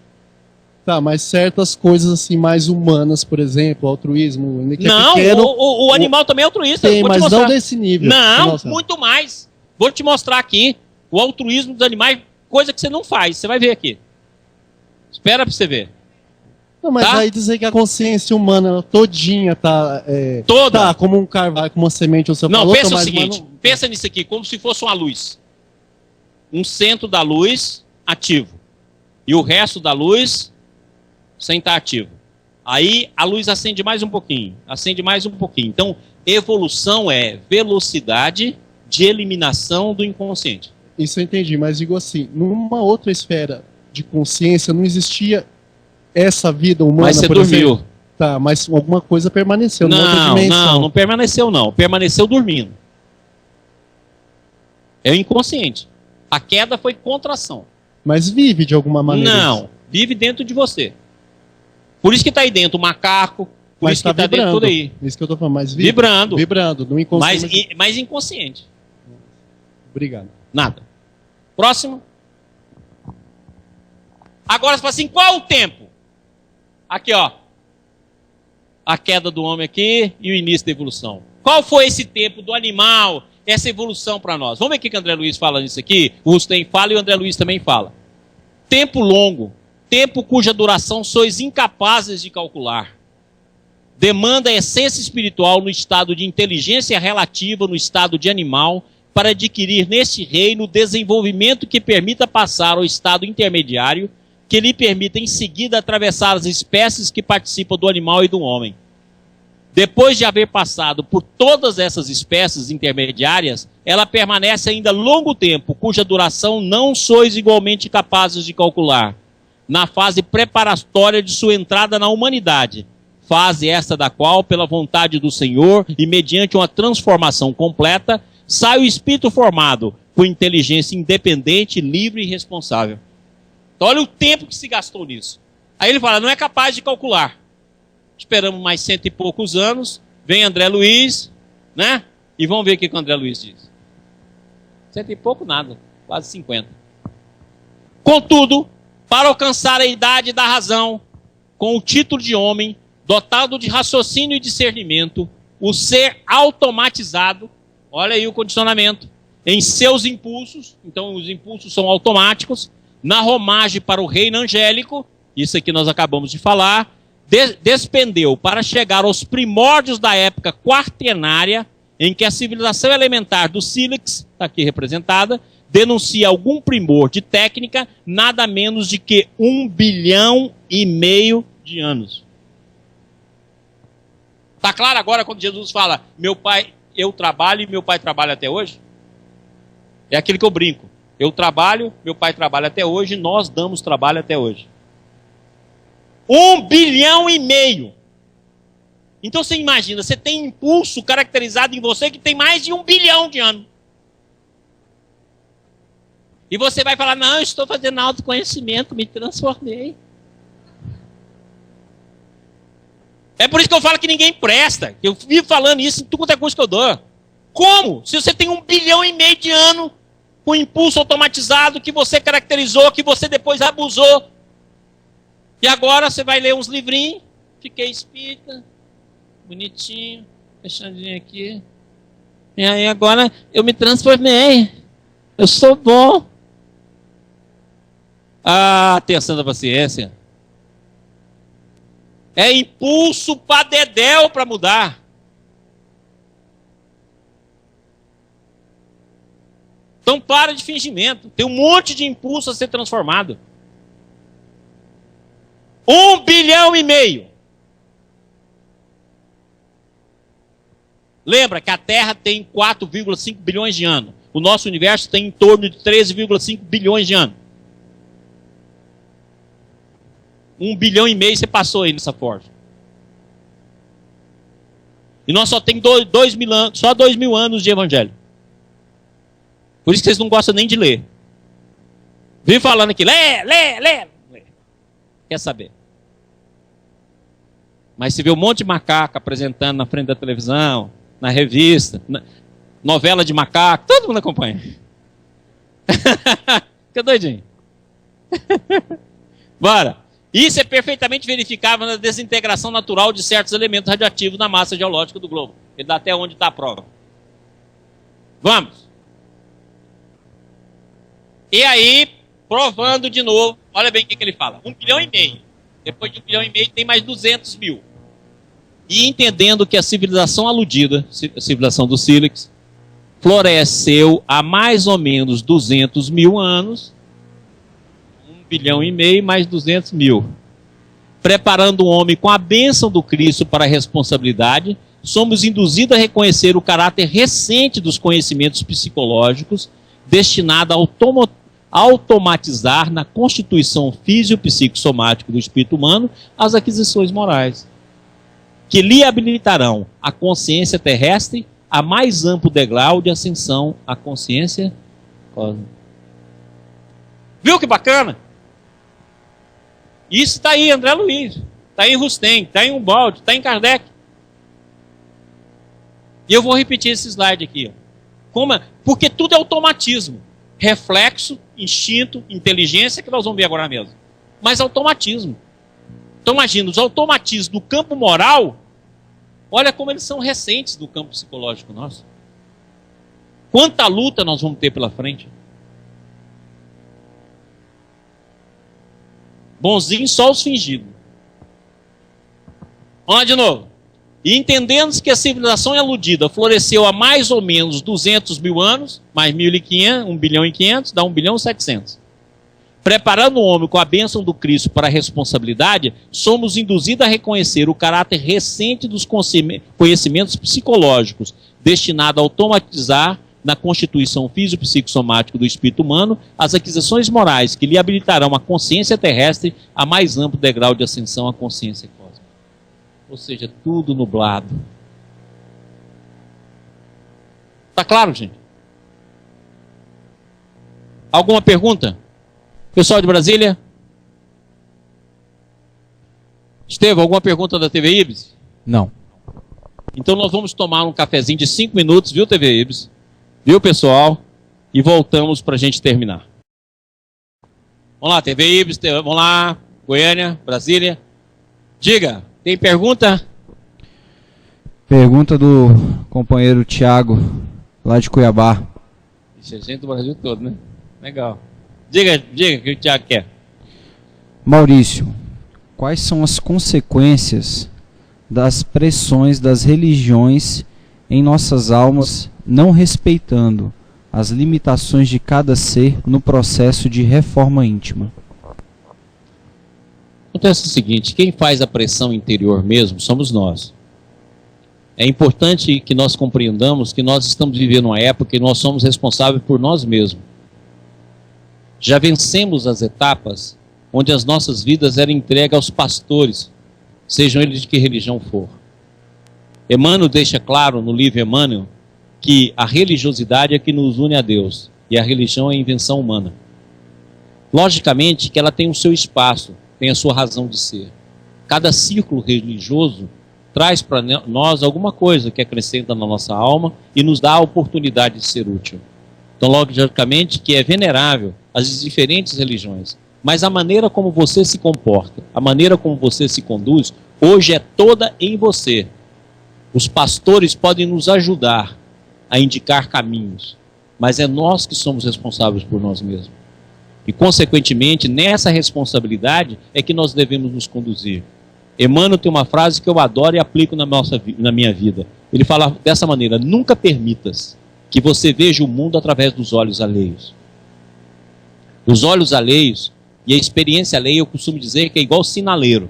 Speaker 8: Tá, mas certas coisas assim mais humanas, por exemplo, altruísmo. Que
Speaker 4: não,
Speaker 8: é pequeno,
Speaker 4: o animal também é altruísta.
Speaker 8: Tem, mas não desse nível.
Speaker 4: Não, muito mais. Vou te mostrar aqui o altruísmo dos animais, coisa que você não faz. Você vai ver aqui. Espera pra você ver.
Speaker 8: Não, mas aí dizer que a consciência humana ela todinha tá...
Speaker 4: Toda?
Speaker 8: Tá, como um carvalho, como uma semente, você
Speaker 4: não,
Speaker 8: falou.
Speaker 4: Pensa o seguinte, pensa nisso aqui, como se fosse uma luz. Um centro da luz ativo. E o resto da luz sem estar ativo. Aí a luz acende mais um pouquinho, acende mais um pouquinho. Então, evolução é velocidade de eliminação do inconsciente.
Speaker 8: Isso eu entendi, mas digo assim, numa outra esfera de consciência não existia essa vida humana,
Speaker 4: mas você
Speaker 8: por
Speaker 4: dormiu.
Speaker 8: Exemplo. Tá, mas alguma coisa permaneceu numa outra dimensão.
Speaker 4: Não permaneceu não. Permaneceu dormindo. É o inconsciente. A queda foi contração.
Speaker 8: Mas vive de alguma maneira?
Speaker 4: Não, vive dentro de você. Por isso que está aí dentro o macaco, por
Speaker 8: mas
Speaker 4: isso que está dentro tudo aí.
Speaker 8: Isso que eu estou falando, mas
Speaker 4: vibrando.
Speaker 8: Vibrando, no inconsciente.
Speaker 4: Mas inconsciente.
Speaker 8: Obrigado.
Speaker 4: Nada. Próximo. Agora você fala assim, qual o tempo? Aqui, ó. A queda do homem aqui e o início da evolução. Qual foi esse tempo do animal, essa evolução para nós? Vamos ver o que o André Luiz fala nisso aqui. O Rustem fala e o André Luiz também fala. Tempo longo, tempo cuja duração sois incapazes de calcular. Demanda a essência espiritual no estado de inteligência relativa, no estado de animal, para adquirir neste reino o desenvolvimento que permita passar ao estado intermediário, que lhe permita em seguida atravessar as espécies que participam do animal e do homem. Depois de haver passado por todas essas espécies intermediárias, ela permanece ainda longo tempo, cuja duração não sois igualmente capazes de calcular, na fase preparatória de sua entrada na humanidade, fase esta da qual, pela vontade do Senhor e mediante uma transformação completa, sai o espírito formado, com inteligência independente, livre e responsável. Então olha o tempo que se gastou nisso. Aí ele fala, não é capaz de calcular. Esperamos mais 100 e poucos anos, vem André Luiz, né? E vamos ver o que o André Luiz diz. 100 e pouco nada, quase 50. Contudo, para alcançar a idade da razão, com o título de homem, dotado de raciocínio e discernimento, o ser automatizado, olha aí o condicionamento, em seus impulsos, então os impulsos são automáticos, na romagem para o reino angélico, isso aqui nós acabamos de falar, despendeu para chegar aos primórdios da época quaternária, em que a civilização elementar do sílex, está aqui representada, denuncia algum primor de técnica, nada menos de que 1,5 bilhão de anos. Está claro agora quando Jesus fala, meu pai, eu trabalho e meu pai trabalha até hoje? É aquilo que eu brinco. Eu trabalho, meu pai trabalha até hoje, nós damos trabalho até hoje. 1,5 bilhão. Então você imagina, você tem impulso caracterizado em você que tem mais de 1 bilhão de anos. E você vai falar, não, eu estou fazendo autoconhecimento, me transformei. É por isso que eu falo que ninguém presta. Eu vivo falando isso em tudo quanto é curso que eu dou. Como? Se você tem 1,5 bilhão de anos com impulso automatizado que você caracterizou, que você depois abusou. E agora você vai ler uns livrinhos, fiquei espírita, bonitinho, fechadinho aqui. E aí agora eu me transformei. Eu sou bom. Ah, atenção da paciência. É impulso para dedéu para mudar. Então para de fingimento. Tem um monte de impulso a ser transformado. 1,5 bilhão. Lembra que a Terra tem 4,5 bilhões de anos. O nosso universo tem em torno de 13,5 bilhões de anos. 1,5 bilhão você passou aí nessa forja. E nós só temos 2 mil anos, só 2 mil anos de evangelho. Por isso que vocês não gostam nem de ler. Vive falando aqui, lê. Quer saber? Mas se vê um monte de macaco apresentando na frente da televisão, na revista, novela de macaco, todo mundo acompanha. Fica doidinho. Bora. Isso é perfeitamente verificável na desintegração natural de certos elementos radioativos na massa geológica do globo. Ele dá até onde está a prova. Vamos. E aí, provando de novo, olha bem o que ele fala. 1,5 bilhão. Depois de 1,5 bilhão tem mais 200 mil. E entendendo que a civilização aludida, a civilização do sílex, floresceu há mais ou menos 200 mil anos, 1,5 bilhão mais 200 mil. Preparando o homem com a bênção do Cristo para a responsabilidade, somos induzidos a reconhecer o caráter recente dos conhecimentos psicológicos destinado a automatizar na constituição físico-psicossomática do espírito humano as aquisições morais, que lhe habilitarão a consciência terrestre a mais amplo degrau de ascensão à consciência cósmica. Viu que bacana? Isso está aí, André Luiz, está em Rustem, está em Humboldt, está em Kardec. E eu vou repetir esse slide aqui. Como? Porque tudo é automatismo. Reflexo, instinto, inteligência, que nós vamos ver agora mesmo. Mas automatismo. Então imagina, os automatismos do campo moral, Olha como eles são recentes no campo psicológico nosso. Quanta luta nós vamos ter pela frente. Bonzinhos só os fingidos. Vamos lá de novo. E entendendo que a civilização iludida floresceu há mais ou menos 200 mil anos, mais 1.500, 1 bilhão e 500, dá 1 bilhão e 700. Preparando o homem com a bênção do Cristo para a responsabilidade, somos induzidos a reconhecer o caráter recente dos conhecimentos psicológicos, destinado a automatizar na constituição físico-psicossomática do espírito humano as aquisições morais que lhe habilitarão a consciência terrestre a mais amplo degrau de ascensão à consciência cósmica. Ou seja, tudo nublado. Tá claro, gente? Alguma pergunta? Pessoal de Brasília? Estevão, alguma pergunta da TV Ibis?
Speaker 3: Não.
Speaker 4: Então nós vamos tomar um cafezinho de 5 minutos, viu, TV Ibis? Viu, pessoal? E voltamos para a gente terminar. Vamos lá, TV Ibis, vamos lá, Goiânia, Brasília. Diga, tem pergunta?
Speaker 3: Pergunta do companheiro Tiago, lá de Cuiabá.
Speaker 4: Isso é gente do Brasil todo, né? Legal. Diga o que o Tiago quer.
Speaker 3: Maurício, quais são as consequências das pressões das religiões em nossas almas, não respeitando as limitações de cada ser no processo de reforma íntima?
Speaker 4: Acontece o seguinte, quem faz a pressão interior mesmo somos nós. É importante que nós compreendamos que nós estamos vivendo uma época e nós somos responsáveis por nós mesmos. Já vencemos as etapas onde as nossas vidas eram entregues aos pastores, sejam eles de que religião for. Emmanuel deixa claro no livro Emmanuel que a religiosidade é que nos une a Deus e a religião é a invenção humana. Logicamente que ela tem o seu espaço, tem a sua razão de ser. Cada círculo religioso traz para nós alguma coisa que acrescenta na nossa alma e nos dá a oportunidade de ser útil. Então, logicamente, que é venerável as diferentes religiões, mas a maneira como você se comporta, a maneira como você se conduz, hoje é toda em você. Os pastores podem nos ajudar a indicar caminhos, mas é nós que somos responsáveis por nós mesmos. E, consequentemente, nessa responsabilidade é que nós devemos nos conduzir. Emmanuel tem uma frase que eu adoro e aplico na minha vida. Ele fala dessa maneira: nunca permitas que você veja o mundo através dos olhos alheios. Os olhos alheios e a experiência alheia, eu costumo dizer que é igual sinaleiro.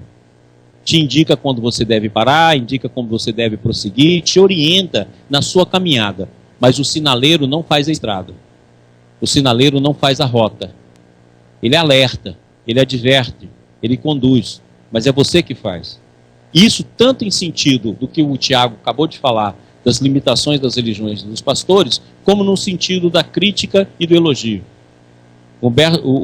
Speaker 4: Te indica quando você deve parar, indica como você deve prosseguir, te orienta na sua caminhada. Mas o sinaleiro não faz a estrada. O sinaleiro não faz a rota. Ele alerta, ele adverte, ele conduz. Mas é você que faz. Isso tanto em sentido do que o Tiago acabou de falar, das limitações das religiões dos pastores, como no sentido da crítica e do elogio. O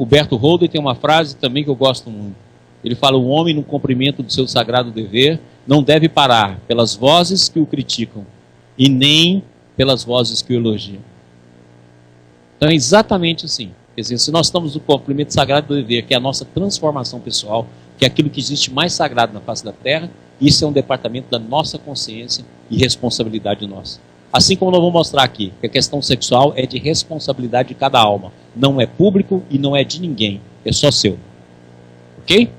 Speaker 4: Berto Holder tem uma frase também que eu gosto muito. Ele fala: o homem, no cumprimento do seu sagrado dever, não deve parar pelas vozes que o criticam e nem pelas vozes que o elogiam. Então é exatamente assim. Quer dizer, se nós estamos no cumprimento do sagrado dever, que é a nossa transformação pessoal, que é aquilo que existe mais sagrado na face da Terra, isso é um departamento da nossa consciência e responsabilidade nossa. Assim como nós vamos mostrar aqui, que a questão sexual é de responsabilidade de cada alma. Não é público e não é de ninguém, é só seu. Ok?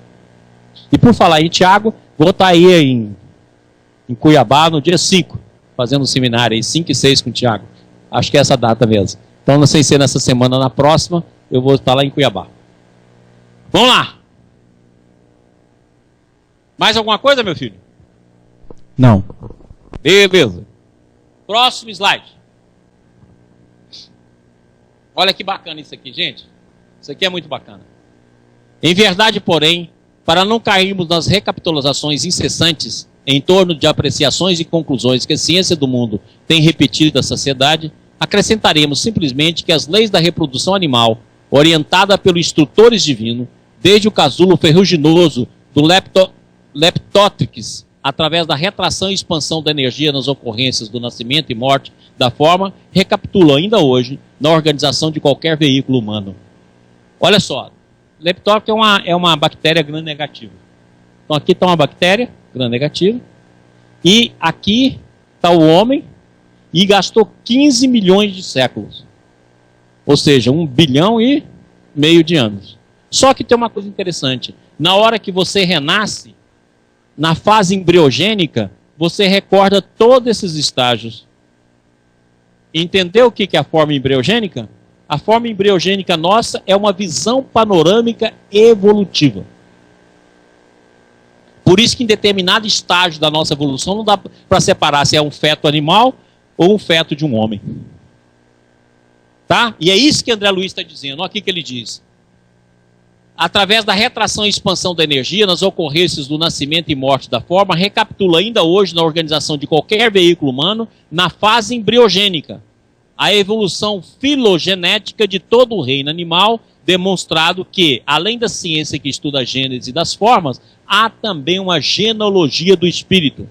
Speaker 4: E por falar em Tiago, vou estar aí em Cuiabá no dia 5, fazendo um seminário aí, 5 e 6 com o Tiago. Acho que é essa data mesmo. Então, não sei se é nessa semana ou na próxima, eu vou estar lá em Cuiabá. Vamos lá! Mais alguma coisa, meu filho?
Speaker 3: Não.
Speaker 4: Beleza. Próximo slide. Olha que bacana isso aqui, gente. Isso aqui é muito bacana. Em verdade, porém, para não cairmos nas recapitulações incessantes em torno de apreciações e conclusões que a ciência do mundo tem repetido da sociedade, acrescentaremos simplesmente que as leis da reprodução animal, orientada pelo instrutores divino, desde o casulo ferruginoso do Leptotrix, através da retração e expansão da energia nas ocorrências do nascimento e morte da forma, recapitulam ainda hoje na organização de qualquer veículo humano. Olha só, Leptotrix é uma bactéria gram-negativa. Então aqui está uma bactéria gram-negativa, E aqui está o homem e gastou 15 milhões de séculos. Ou seja, 1,5 bilhão de anos. Só que tem uma coisa interessante. Na hora que você renasce, na fase embriogênica, você recorda todos esses estágios. Entendeu o que é a forma embriogênica? A forma embriogênica nossa é uma visão panorâmica evolutiva. Por isso que em determinado estágio da nossa evolução não dá para separar se é um feto animal ou um feto de um homem. Tá? E é isso que André Luiz está dizendo. Olha aqui que ele diz. Através da retração e expansão da energia nas ocorrências do nascimento e morte da forma, recapitula ainda hoje na organização de qualquer veículo humano, na fase embriogênica, a evolução filogenética de todo o reino animal, demonstrado que, além da ciência que estuda a gênese das formas, há também uma genealogia do espírito.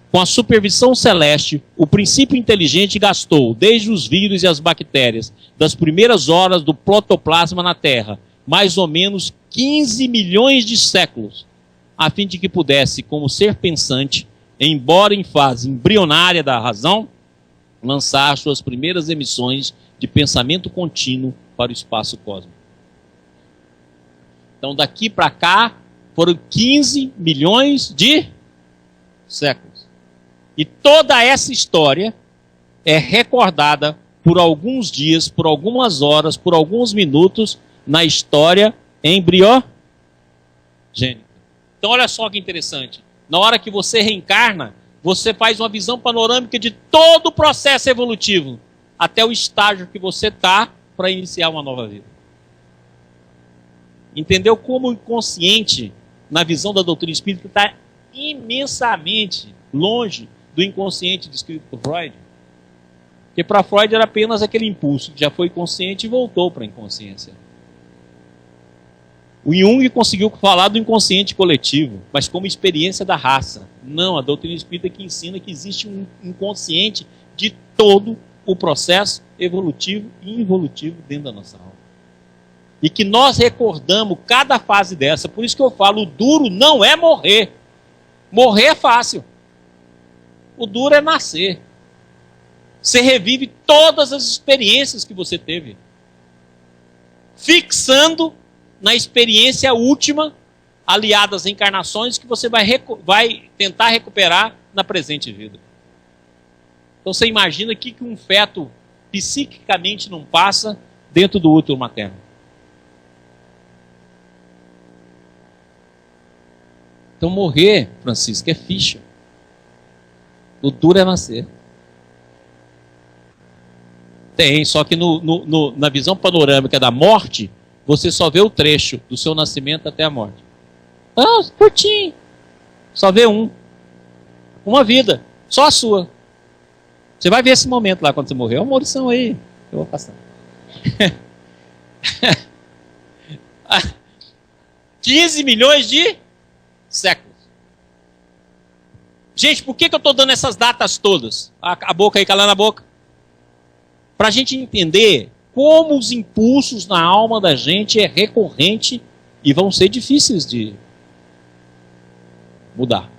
Speaker 4: Com a supervisão celeste, o princípio inteligente gastou, desde os vírus e as bactérias, das primeiras horas do protoplasma na Terra, mais ou menos 15 milhões de séculos, a fim de que pudesse, como ser pensante, embora em fase embrionária da razão, lançar suas primeiras emissões de pensamento contínuo para o espaço cósmico. Então, daqui para cá, foram 15 milhões de séculos. E toda essa história é recordada por alguns dias, por algumas horas, por alguns minutos, na história embriogênica. Então olha só que interessante. Na hora que você reencarna, você faz uma visão panorâmica de todo o processo evolutivo, até o estágio que você está para iniciar uma nova vida. Entendeu como o inconsciente, na visão da doutrina espírita, está imensamente longe do inconsciente descrito por Freud? Porque para Freud era apenas aquele impulso que já foi consciente e voltou para a inconsciência. O Jung conseguiu falar do inconsciente coletivo, mas como experiência da raça. Não, a doutrina espírita que ensina que existe um inconsciente de todo o processo evolutivo e involutivo dentro da nossa alma. E que nós recordamos cada fase dessa. Por isso que eu falo, o duro não é morrer. Morrer é fácil. O duro é nascer. Você revive todas as experiências que você teve, fixando na experiência última, aliada às encarnações que você vai tentar recuperar na presente vida. Então você imagina o que um feto psiquicamente não passa dentro do útero materno. Então morrer, Francisco, é ficha. O duro é nascer. Tem, só que na visão panorâmica da morte, você só vê o trecho do seu nascimento até a morte. Ah, curtinho. Só vê uma vida, só a sua. Você vai ver esse momento lá quando você morrer. É uma morição aí. Eu vou passar. 15 milhões de séculos. Gente, por que eu estou dando essas datas todas? A boca aí, calando a boca. Para a gente entender como os impulsos na alma da gente é recorrente e vão ser difíceis de mudar.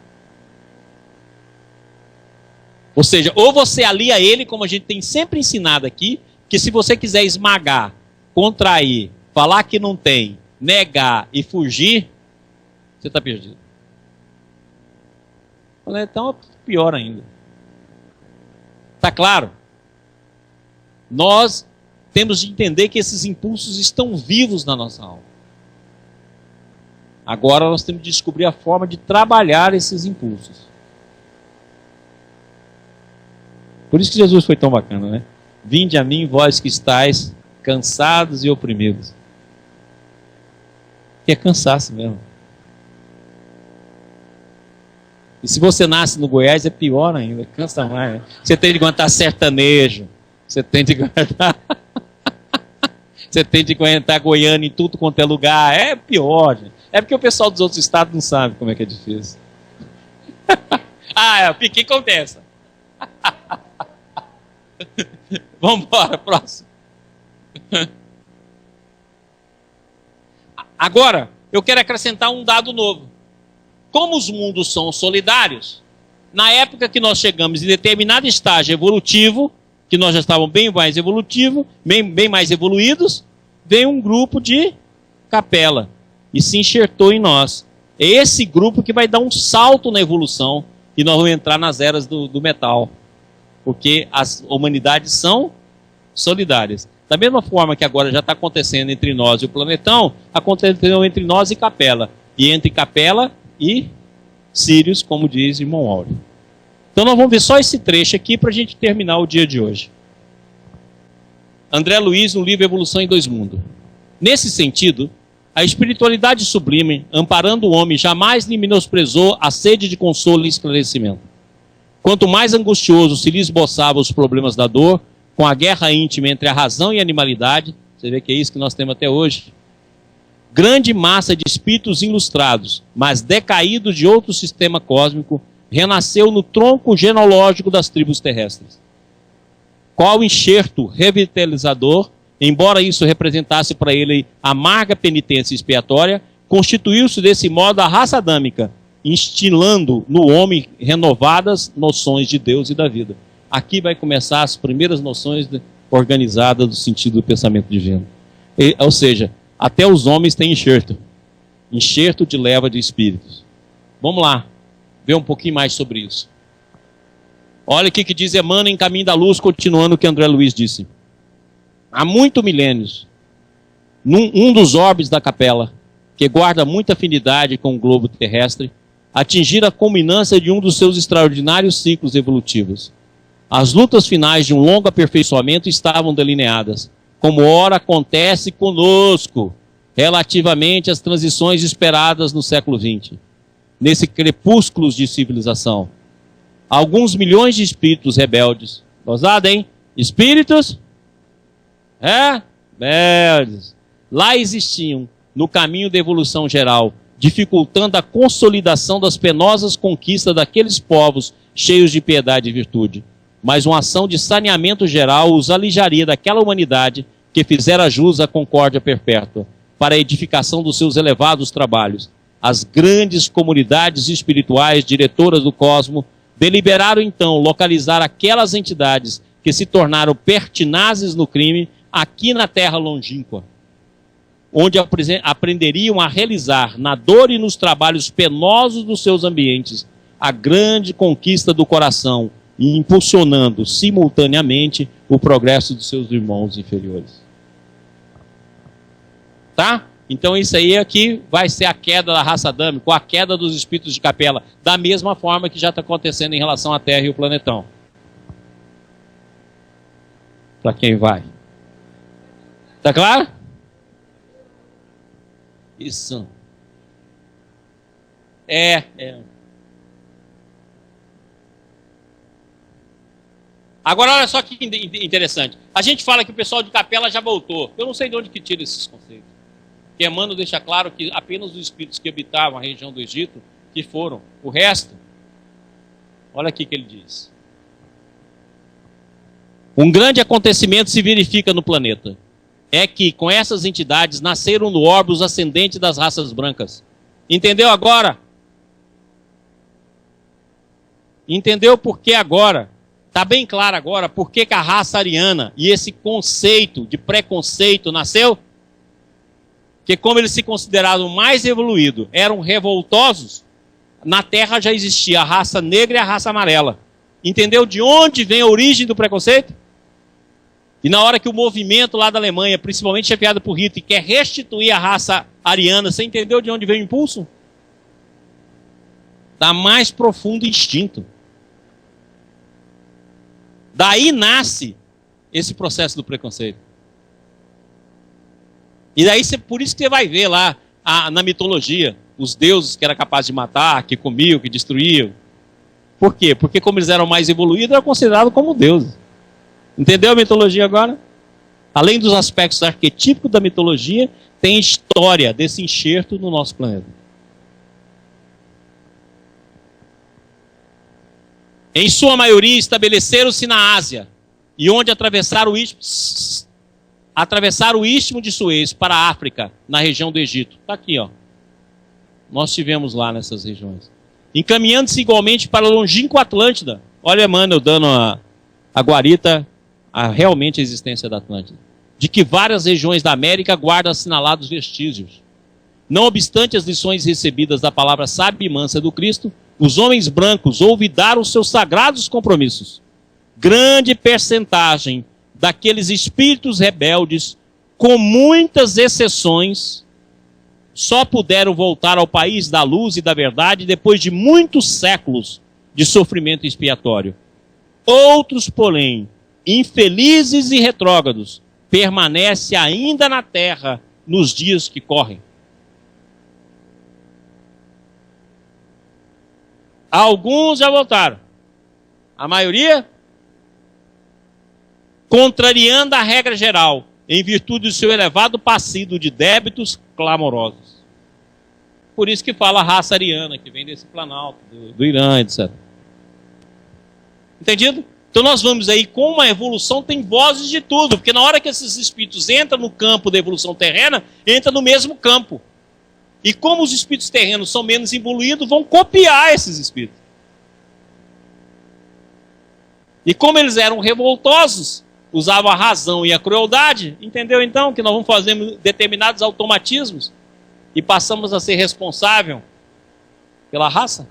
Speaker 4: Ou seja, ou você alia ele, como a gente tem sempre ensinado aqui, que se você quiser esmagar, contrair, falar que não tem, negar e fugir, você está perdido. Então, pior ainda. Está claro? Nós temos de entender que esses impulsos estão vivos na nossa alma. Agora nós temos de descobrir a forma de trabalhar esses impulsos. Por isso que Jesus foi tão bacana, né? Vinde a mim, vós que estáis cansados e oprimidos. Que é cansaço mesmo. E se você nasce no Goiás, é pior ainda, cansa mais. Né? Você tem de aguentar sertanejo. Você tem de aguentar... Você tem de aguentar Goiânia em tudo quanto é lugar. É pior, gente. É porque o pessoal dos outros estados não sabe como é que é difícil. Eu fiquei com essa. Vamos embora, próximo. Agora, eu quero acrescentar um dado novo. Como os mundos são solidários, Na época que nós chegamos em determinado estágio evolutivo, que nós já estávamos bem mais bem mais evoluídos, veio um grupo de capela e se enxertou em nós. É esse grupo que vai dar um salto na evolução e nós vamos entrar nas eras do metal, porque as humanidades são solidárias. Da mesma forma que agora já está acontecendo entre nós e o planetão, aconteceu entre nós e Capela, e entre Capela e Sírios, como diz irmão Áureo. Então nós vamos ver só esse trecho aqui para a gente terminar o dia de hoje. André Luiz, no livro Evolução em Dois Mundos. Nesse sentido, a espiritualidade sublime, amparando o homem, jamais lhe menosprezou a sede de consolo e esclarecimento. Quanto mais angustioso se lhe esboçava os problemas da dor, com a guerra íntima entre a razão e a animalidade, você vê que é isso que nós temos até hoje, grande massa de espíritos ilustrados, mas decaídos de outro sistema cósmico, renasceu no tronco genealógico das tribos terrestres. Qual enxerto revitalizador, embora isso representasse para ele amarga penitência expiatória, constituiu-se desse modo a raça adâmica, instilando no homem renovadas noções de Deus e da vida. Aqui vai começar as primeiras noções organizadas do sentido do pensamento divino. Ou seja, até os homens têm enxerto. Enxerto de leva de espíritos. Vamos lá, ver um pouquinho mais sobre isso. Olha o que diz Emmanuel em Caminho da Luz, continuando o que André Luiz disse. Há muitos milênios, um dos orbes da capela, que guarda muita afinidade com o globo terrestre, atingir a culminância de um dos seus extraordinários ciclos evolutivos. As lutas finais de um longo aperfeiçoamento estavam delineadas, como ora acontece conosco, relativamente às transições esperadas no século XX, nesse crepúsculo de civilização. Alguns milhões de espíritos rebeldes, gozado, hein? Espíritos rebeldes, lá existiam, no caminho da evolução geral, dificultando a consolidação das penosas conquistas daqueles povos cheios de piedade e virtude. Mas uma ação de saneamento geral os alijaria daquela humanidade que fizera jus à concórdia perpétua, para a edificação dos seus elevados trabalhos. As grandes comunidades espirituais diretoras do cosmos deliberaram então localizar aquelas entidades que se tornaram pertinazes no crime aqui na terra longínqua, onde aprenderiam a realizar na dor e nos trabalhos penosos dos seus ambientes a grande conquista do coração, e impulsionando simultaneamente o progresso dos seus irmãos inferiores. Tá? Então isso aí aqui vai ser a queda da raça adâmica, ou a queda dos espíritos de capela, da mesma forma que já está acontecendo em relação à Terra e o planetão. Para quem vai? Tá claro? Isso. Agora, olha só que interessante. A gente fala que o pessoal de capela já voltou. Eu não sei de onde que tira esses conceitos. Que Emmanuel deixa claro que apenas os espíritos que habitavam a região do Egito que foram. O resto, olha aqui que ele diz. Um grande acontecimento se verifica no planeta. É que com essas entidades nasceram no orbe os ascendentes das raças brancas. Entendeu agora? Entendeu por que agora? Está bem claro agora por que a raça ariana e esse conceito de preconceito nasceu? Porque como eles se consideravam mais evoluídos, eram revoltosos, na Terra já existia a raça negra e a raça amarela. Entendeu de onde vem a origem do preconceito? E na hora que o movimento lá da Alemanha, principalmente chefiado por Hitler, quer restituir a raça ariana, você entendeu de onde vem o impulso? Da mais profundo instinto. Daí nasce esse processo do preconceito. E daí, por isso que você vai ver lá na mitologia, os deuses que eram capazes de matar, que comiam, que destruíam. Por quê? Porque como eles eram mais evoluídos, eram considerados como deuses. Entendeu a mitologia agora? Além dos aspectos arquetípicos da mitologia, tem história desse enxerto no nosso planeta. Em sua maioria estabeleceram-se na Ásia, e onde atravessaram o istmo de Suez para a África, na região do Egito. Está aqui, ó. Nós estivemos lá nessas regiões. encaminhando-se igualmente para a longínqua Atlântida. Olha Emmanuel dando a guarita realmente a existência da Atlântida. De que várias regiões da América guardam assinalados vestígios. Não obstante as lições recebidas da palavra sábia e mansa do Cristo, os homens brancos olvidaram os seus sagrados compromissos. Grande percentagem daqueles espíritos rebeldes, com muitas exceções, só puderam voltar ao país da luz e da verdade depois de muitos séculos de sofrimento expiatório. Outros, porém, infelizes e retrógrados, permanecem ainda na terra nos dias que correm. Alguns já voltaram. A maioria, contrariando a regra geral, em virtude do seu elevado passivo de débitos clamorosos. Por isso que fala a raça ariana, que vem desse planalto, do Irã, etc. Entendido? Então nós vamos aí, com uma evolução, tem vozes de tudo, porque na hora que esses espíritos entram no campo da evolução terrena, entra no mesmo campo. E como os espíritos terrenos são menos evoluídos, vão copiar esses espíritos. E como eles eram revoltosos, usavam a razão e a crueldade, entendeu então que nós vamos fazer determinados automatismos e passamos a ser responsável pela raça?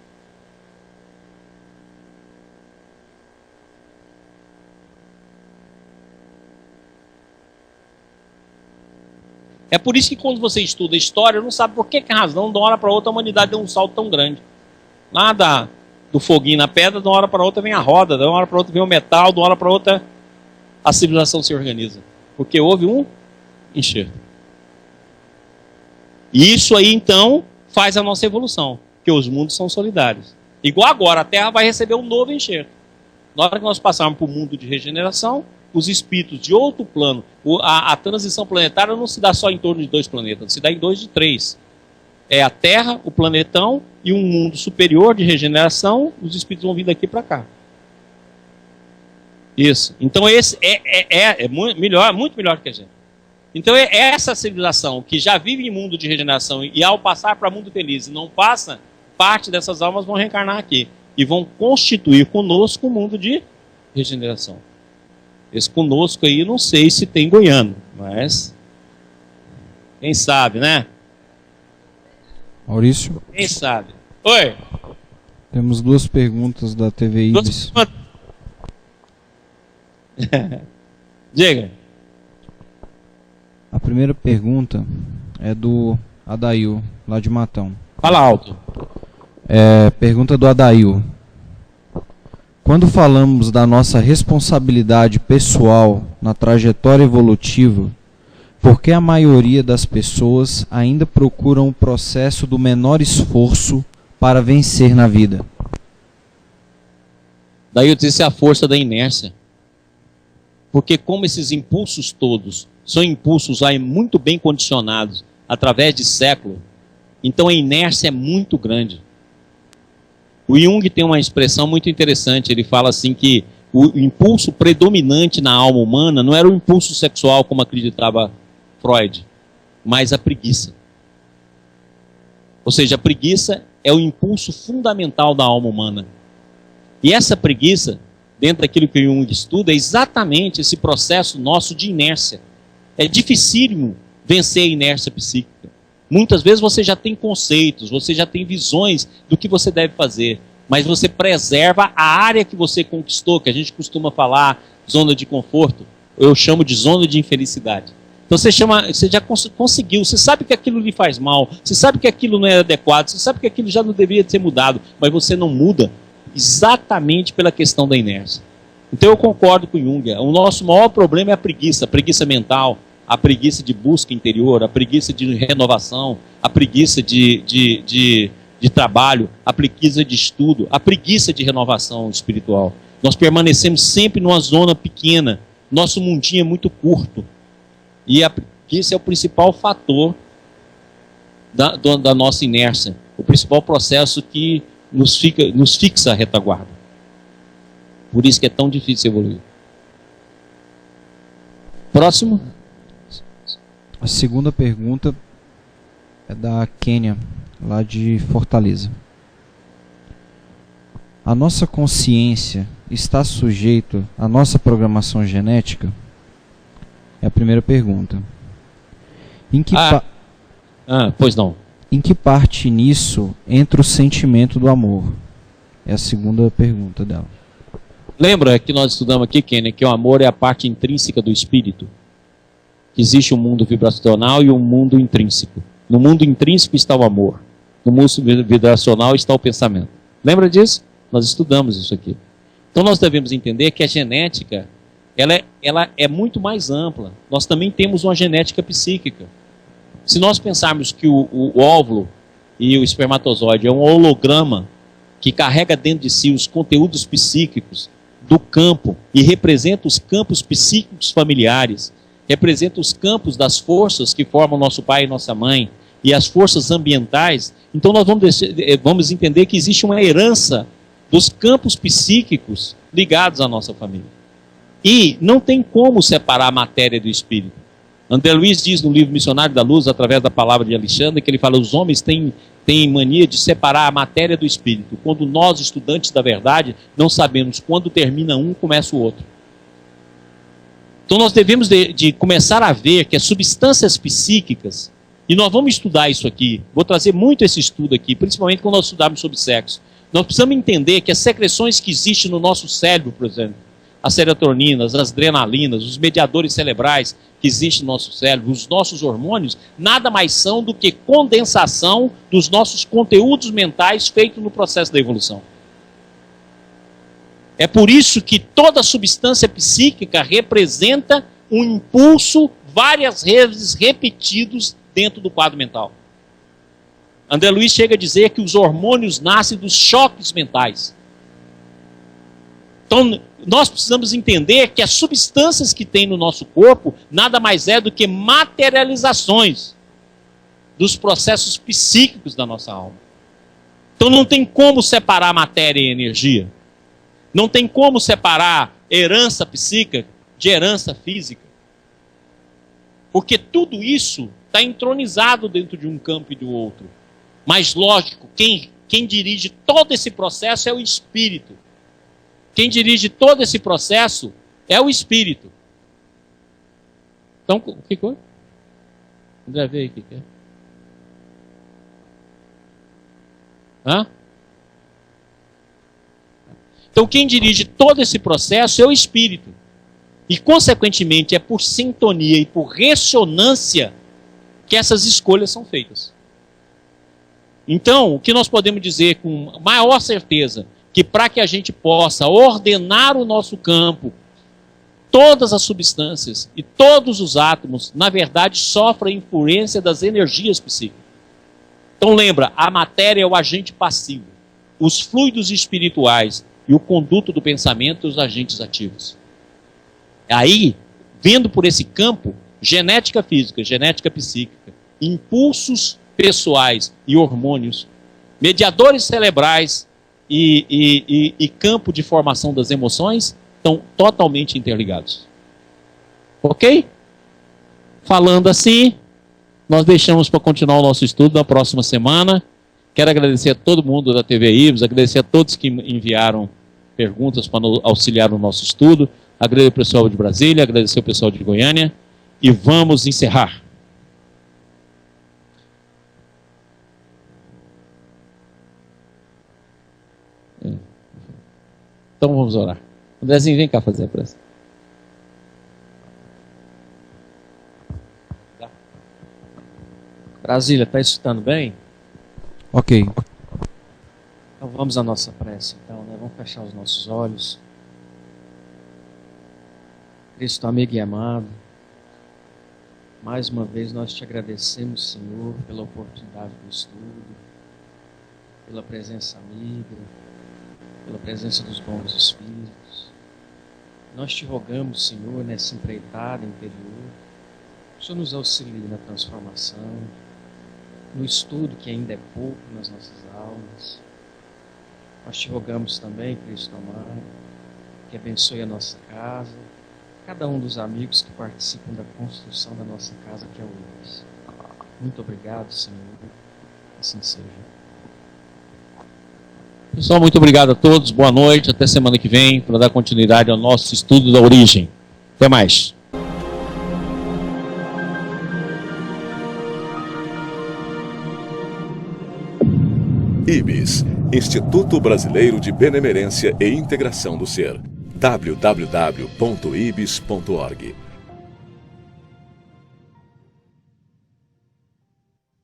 Speaker 4: É por isso que quando você estuda história, não sabe por que a razão, de uma hora para outra, a humanidade deu um salto tão grande. Nada do foguinho na pedra, de uma hora para outra vem a roda, de uma hora para outra vem o metal, de uma hora para outra a civilização se organiza. Porque houve um enxerto. E isso aí, então, faz a nossa evolução. Porque os mundos são solidários. Igual agora, a Terra vai receber um novo enxerto. Na hora que nós passarmos para o mundo de regeneração, os espíritos de outro plano, a transição planetária não se dá só em torno de 2 planetas, se dá em 2 de 3. É a Terra, o planetão e um mundo superior de regeneração, os espíritos vão vir daqui para cá. Isso. Então esse é muito melhor que a gente. Então é essa civilização que já vive em mundo de regeneração e ao passar para mundo feliz e não passa, parte dessas almas vão reencarnar aqui e vão constituir conosco um mundo de regeneração. Esse conosco aí, não sei se tem goiano, mas quem sabe, né?
Speaker 3: Maurício?
Speaker 4: Quem sabe? Oi?
Speaker 3: Temos 2 perguntas da TV Ibis.
Speaker 4: Diga.
Speaker 3: A primeira pergunta é do Adail, lá de Matão.
Speaker 4: Fala alto.
Speaker 3: Pergunta do Adail. Quando falamos da nossa responsabilidade pessoal na trajetória evolutiva, por que a maioria das pessoas ainda procuram o processo do menor esforço para vencer na vida?
Speaker 4: Daí eu disse a força da inércia. Porque como esses impulsos todos são impulsos aí muito bem condicionados através de séculos, então a inércia é muito grande. O Jung tem uma expressão muito interessante, ele fala assim que o impulso predominante na alma humana não era o impulso sexual, como acreditava Freud, mas a preguiça. Ou seja, a preguiça é o impulso fundamental da alma humana. E essa preguiça, dentro daquilo que o Jung estuda, é exatamente esse processo nosso de inércia. É dificílimo vencer a inércia psíquica. Muitas vezes você já tem conceitos, você já tem visões do que você deve fazer, mas você preserva a área que você conquistou, que a gente costuma falar, zona de conforto, eu chamo de zona de infelicidade. Então você já conseguiu, você sabe que aquilo lhe faz mal, você sabe que aquilo não é adequado, você sabe que aquilo já não deveria ser mudado, mas você não muda exatamente pela questão da inércia. Então eu concordo com Jung, o nosso maior problema é a preguiça mental, a preguiça de busca interior, a preguiça de renovação, a preguiça de trabalho, a preguiça de estudo, a preguiça de renovação espiritual. Nós permanecemos sempre numa zona pequena, nosso mundinho é muito curto. E esse é o principal fator da nossa inércia, o principal processo que nos fixa a retaguarda. Por isso que é tão difícil evoluir. Próximo.
Speaker 3: A segunda pergunta é da Kênia, lá de Fortaleza. A nossa consciência está sujeita à nossa programação genética? É a primeira pergunta.
Speaker 4: Pois não.
Speaker 3: Em que parte nisso entra o sentimento do amor? É a segunda pergunta dela.
Speaker 4: Lembra que nós estudamos aqui, Kenny, que o amor é a parte intrínseca do espírito? Que existe um mundo vibracional e um mundo intrínseco. No mundo intrínseco está o amor. No mundo vibracional está o pensamento. Lembra disso? Nós estudamos isso aqui. Então nós devemos entender que a genética, ela é muito mais ampla. Nós também temos uma genética psíquica. Se nós pensarmos que o óvulo e o espermatozoide é um holograma que carrega dentro de si os conteúdos psíquicos do campo e representa os campos psíquicos familiares, representa os campos das forças que formam nosso pai e nossa mãe e as forças ambientais, então nós vamos entender que existe uma herança dos campos psíquicos ligados à nossa família. E não tem como separar a matéria do espírito. André Luiz diz no livro Missionário da Luz, através da palavra de Alexandre, que ele fala: os homens têm mania de separar a matéria do espírito, quando nós, estudantes da verdade, não sabemos quando termina um, começa o outro. Então nós devemos de começar a ver que as substâncias psíquicas, e nós vamos estudar isso aqui, vou trazer muito esse estudo aqui, principalmente quando nós estudarmos sobre sexo. Nós precisamos entender que as secreções que existem no nosso cérebro, por exemplo, as serotoninas, as adrenalinas, os mediadores cerebrais que existem no nosso cérebro, os nossos hormônios, nada mais são do que condensação dos nossos conteúdos mentais feitos no processo da evolução. É por isso que toda substância psíquica representa um impulso várias vezes repetidos dentro do quadro mental. André Luiz chega a dizer que os hormônios nascem dos choques mentais. Então, nós precisamos entender que as substâncias que tem no nosso corpo nada mais é do que materializações dos processos psíquicos da nossa alma. Então não tem como separar matéria e energia. Não tem como separar herança psíquica de herança física. Porque tudo isso está entronizado dentro de um campo e do outro. Mas lógico, quem dirige todo esse processo é o espírito. Quem dirige todo esse processo é o espírito. Então, o que foi? André, vê aí o que é. Hã? Então, quem dirige todo esse processo é o espírito. E, consequentemente, é por sintonia e por ressonância que essas escolhas são feitas. Então, o que nós podemos dizer com maior certeza, que para que a gente possa ordenar o nosso campo, todas as substâncias e todos os átomos, na verdade, sofrem influência das energias psíquicas. Então lembra, a matéria é o agente passivo, os fluidos espirituais e o conduto do pensamento, os agentes ativos. Aí, vendo por esse campo, genética física, genética psíquica, impulsos pessoais e hormônios, mediadores cerebrais, e campo de formação das emoções estão totalmente interligados. Ok? Falando assim, nós deixamos para continuar o nosso estudo na próxima semana. Quero agradecer a todo mundo da TV IBS, agradecer a todos que enviaram perguntas para auxiliar no nosso estudo, agradecer o pessoal de Brasília, agradecer o pessoal de Goiânia e vamos encerrar. Então vamos orar. Andrezinho, vem cá fazer a prece.
Speaker 6: Brasília, está escutando bem?
Speaker 3: Ok.
Speaker 6: Então vamos à nossa prece. Então, né? Vamos fechar os nossos olhos. Cristo amigo e amado, mais uma vez nós te agradecemos, Senhor, pela oportunidade do estudo, pela presença amiga, pela presença dos bons espíritos. Nós te rogamos, Senhor, nessa empreitada interior, que o Senhor nos auxilie na transformação, no estudo que ainda é pouco nas nossas almas. Nós te rogamos também, Cristo amado, que abençoe a nossa casa, cada um dos amigos que participam da construção da nossa casa que é o IBS. Muito obrigado, Senhor. Assim seja.
Speaker 4: Pessoal, muito obrigado a todos. Boa noite. Até semana que vem para dar continuidade ao nosso estudo da origem. Até mais.
Speaker 9: IBS, Instituto Brasileiro de Benemerência e Integração do Ser. www.ibis.org